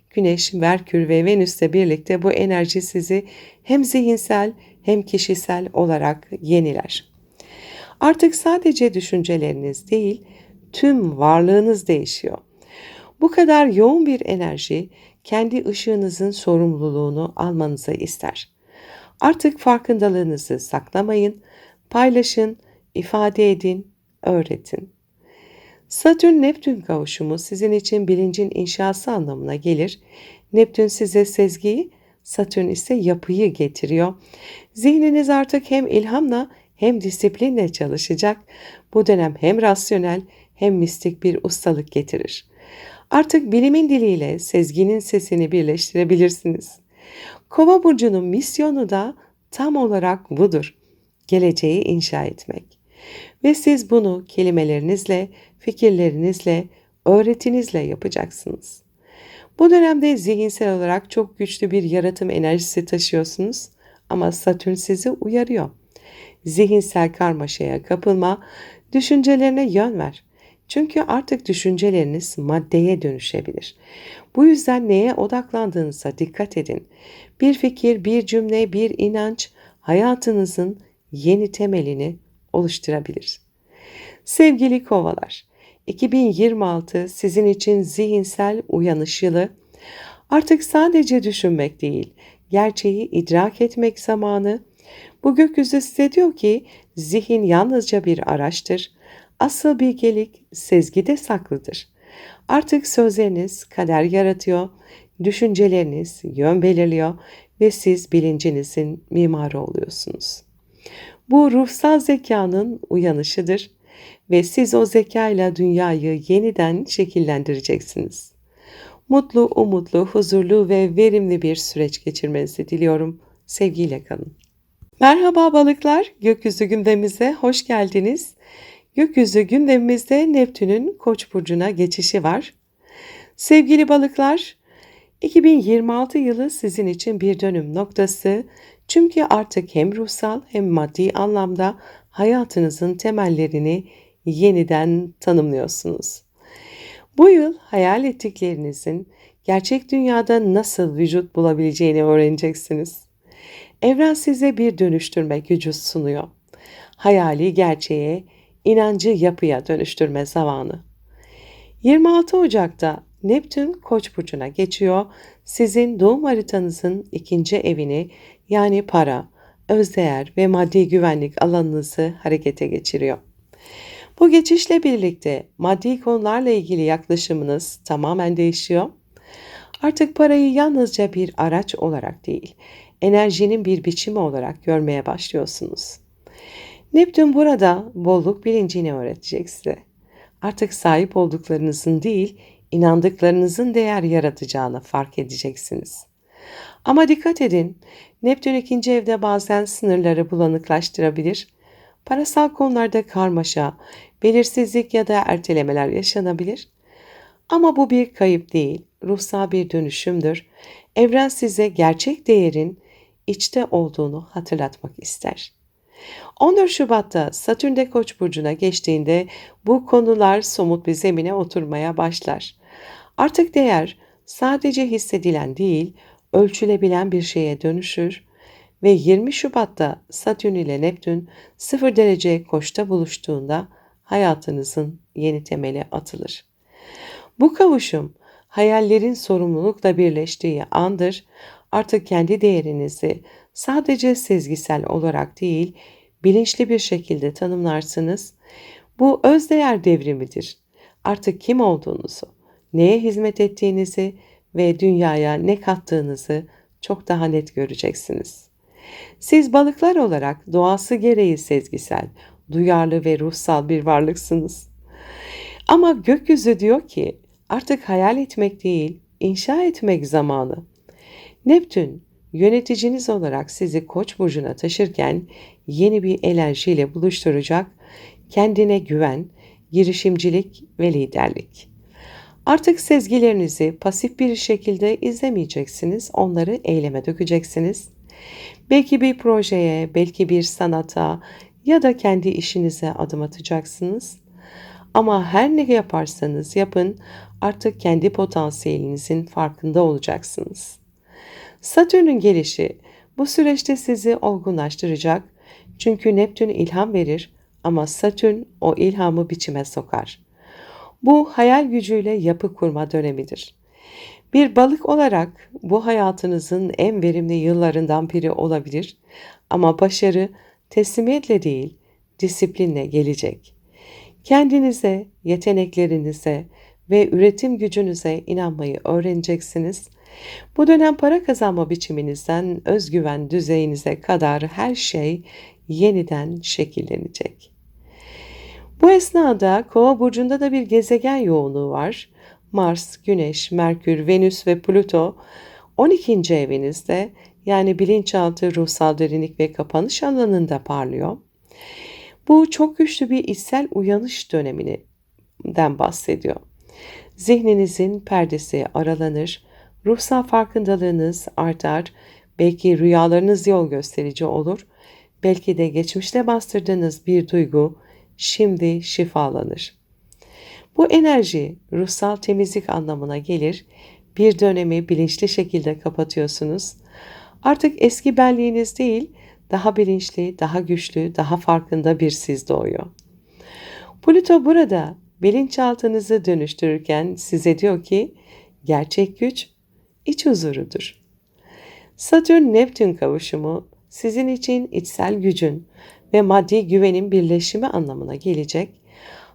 Güneş, Merkür ve Venüs'le birlikte bu enerji sizi hem zihinsel hem kişisel olarak yeniler. Artık sadece düşünceleriniz değil, tüm varlığınız değişiyor. Bu kadar yoğun bir enerji kendi ışığınızın sorumluluğunu almanızı ister. Artık farkındalığınızı saklamayın, paylaşın, ifade edin, öğretin. Satürn-Neptün kavuşumu sizin için bilincin inşası anlamına gelir. Neptün size sezgiyi, Satürn ise yapıyı getiriyor. Zihniniz artık hem ilhamla hem disiplinle çalışacak. Bu dönem hem rasyonel hem mistik bir ustalık getirir. Artık bilimin diliyle sezginin sesini birleştirebilirsiniz. Kova burcunun misyonu da tam olarak budur. Geleceği inşa etmek. Ve siz bunu kelimelerinizle, fikirlerinizle, öğretinizle yapacaksınız. Bu dönemde zihinsel olarak çok güçlü bir yaratım enerjisi taşıyorsunuz ama Satürn sizi uyarıyor. Zihinsel karmaşaya kapılma, düşüncelerine yön ver. Çünkü artık düşünceleriniz maddeye dönüşebilir. Bu yüzden neye odaklandığınıza dikkat edin. Bir fikir, bir cümle, bir inanç hayatınızın yeni temelini oluşturabilir. Sevgili kovalar, 2026 sizin için zihinsel uyanış yılı. Artık sadece düşünmek değil, gerçeği idrak etmek zamanı. Bu gökyüzü size diyor ki zihin yalnızca bir araçtır. Asıl bilgelik sezgide saklıdır. Artık sözleriniz kader yaratıyor, düşünceleriniz yön belirliyor ve siz bilincinizin mimarı oluyorsunuz. Bu ruhsal zekanın uyanışıdır ve siz o zekayla dünyayı yeniden şekillendireceksiniz. Mutlu, umutlu, huzurlu ve verimli bir süreç geçirmenizi diliyorum. Sevgiyle kalın. Merhaba balıklar, gökyüzü gündemimize hoş geldiniz. Gökyüzü gündemimizde Neptün'ün Koç burcuna geçişi var. Sevgili balıklar, 2026 yılı sizin için bir dönüm noktası. Çünkü artık hem ruhsal hem maddi anlamda hayatınızın temellerini yeniden tanımlıyorsunuz. Bu yıl hayal ettiklerinizin gerçek dünyada nasıl vücut bulabileceğini öğreneceksiniz. Evren size bir dönüştürme gücü sunuyor. Hayali gerçeğe, inancı yapıya dönüştürme zamanı. 26 Ocak'ta Neptün Koç burcuna geçiyor. Sizin doğum haritanızın ikinci evini yani para, özdeğer ve maddi güvenlik alanınızı harekete geçiriyor. Bu geçişle birlikte maddi konularla ilgili yaklaşımınız tamamen değişiyor. Artık parayı yalnızca bir araç olarak değil, enerjinin bir biçimi olarak görmeye başlıyorsunuz. Neptün burada bolluk bilincini öğretecek size. Artık sahip olduklarınızın değil, inandıklarınızın değer yaratacağını fark edeceksiniz. Ama dikkat edin, Neptün ikinci evde bazen sınırları bulanıklaştırabilir. Parasal konularda karmaşa, belirsizlik ya da ertelemeler yaşanabilir. Ama bu bir kayıp değil, ruhsal bir dönüşümdür. Evren size gerçek değerin içte olduğunu hatırlatmak ister. 14 Şubat'ta Satürn de Koç burcuna geçtiğinde bu konular somut bir zemine oturmaya başlar. Artık değer sadece hissedilen değil, ölçülebilen bir şeye dönüşür ve 20 Şubat'ta Satürn ile Neptün 0 derece Koç'ta buluştuğunda hayatınızın yeni temeli atılır. Bu kavuşum hayallerin sorumlulukla birleştiği andır. Artık kendi değerinizi sadece sezgisel olarak değil, bilinçli bir şekilde tanımlarsınız. Bu özdeğer devrimidir. Artık kim olduğunuzu, neye hizmet ettiğinizi ve dünyaya ne kattığınızı çok daha net göreceksiniz. Siz balıklar olarak doğası gereği sezgisel, duyarlı ve ruhsal bir varlıksınız. Ama gökyüzü diyor ki artık hayal etmek değil, inşa etmek zamanı. Neptün yöneticiniz olarak sizi Koç burcuna taşırken yeni bir enerjiyle buluşturacak, kendine güven, girişimcilik ve liderlik. Artık sezgilerinizi pasif bir şekilde izlemeyeceksiniz, onları eyleme dökeceksiniz. Belki bir projeye, belki bir sanata ya da kendi işinize adım atacaksınız. Ama her ne yaparsanız yapın, artık kendi potansiyelinizin farkında olacaksınız. Satürn'ün gelişi bu süreçte sizi olgunlaştıracak. Çünkü Neptün ilham verir ama Satürn o ilhamı biçime sokar. Bu hayal gücüyle yapı kurma dönemidir. Bir balık olarak bu hayatınızın en verimli yıllarından biri olabilir ama başarı teslimiyetle değil, disiplinle gelecek. Kendinize, yeteneklerinize ve üretim gücünüze inanmayı öğreneceksiniz. Bu dönem para kazanma biçiminizden özgüven düzeyinize kadar her şey yeniden şekillenecek. Bu esnada Kova burcunda da bir gezegen yoğunluğu var. Mars, Güneş, Merkür, Venüs ve Plüto 12. evinizde, yani bilinçaltı, ruhsal derinlik ve kapanış alanında parlıyor. Bu çok güçlü bir içsel uyanış döneminden bahsediyor. Zihninizin perdesi aralanır, ruhsal farkındalığınız artar, belki rüyalarınız yol gösterici olur, belki de geçmişte bastırdığınız bir duygu şimdi şifalanır. Bu enerji ruhsal temizlik anlamına gelir, bir dönemi bilinçli şekilde kapatıyorsunuz. Artık eski benliğiniz değil, daha bilinçli, daha güçlü, daha farkında bir siz doğuyor. Plüto burada bilinçaltınızı dönüştürürken size diyor ki gerçek güç iç huzurudur. Satürn-Neptün kavuşumu sizin için içsel gücün ve maddi güvenin birleşimi anlamına gelecek.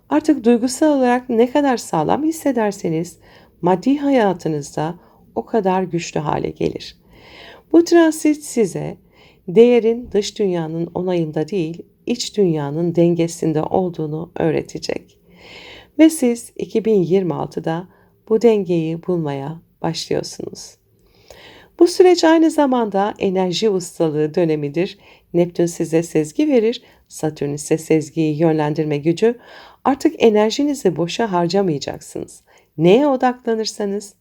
Artık duygusal olarak ne kadar sağlam hissederseniz maddi hayatınızda o kadar güçlü hale gelir. Bu transit size değerin dış dünyanın onayında değil, iç dünyanın dengesinde olduğunu öğretecek. Ve siz 2026'da bu dengeyi bulmaya başlıyorsunuz. Bu süreç aynı zamanda enerji ustalığı dönemidir. Neptün size sezgi verir, Satürn ise sezgiyi yönlendirme gücü. Artık enerjinizi boşa harcamayacaksınız. Neye odaklanırsanız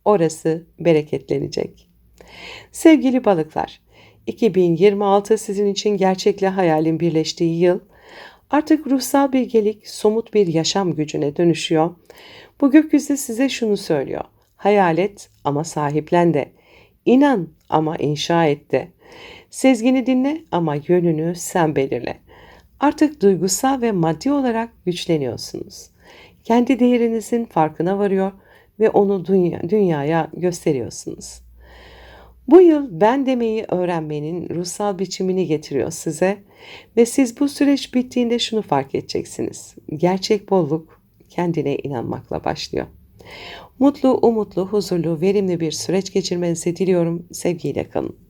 orası bereketlenecek. Sevgili balıklar, 2026 sizin için gerçekle hayalin birleştiği yıl. Artık ruhsal bilgelik somut bir yaşam gücüne dönüşüyor. Bu gökyüzü size şunu söylüyor: hayal et ama sahiplen de. İnan ama inşa et de. Sezgini dinle ama yönünü sen belirle. Artık duygusal ve maddi olarak güçleniyorsunuz. Kendi değerinizin farkına varıyor ve onu dünyaya gösteriyorsunuz. Bu yıl ben demeyi öğrenmenin ruhsal biçimini getiriyor size ve siz bu süreç bittiğinde şunu fark edeceksiniz: gerçek bolluk kendine inanmakla başlıyor. Mutlu, umutlu, huzurlu, verimli bir süreç geçirmenizi diliyorum. Sevgiyle kalın.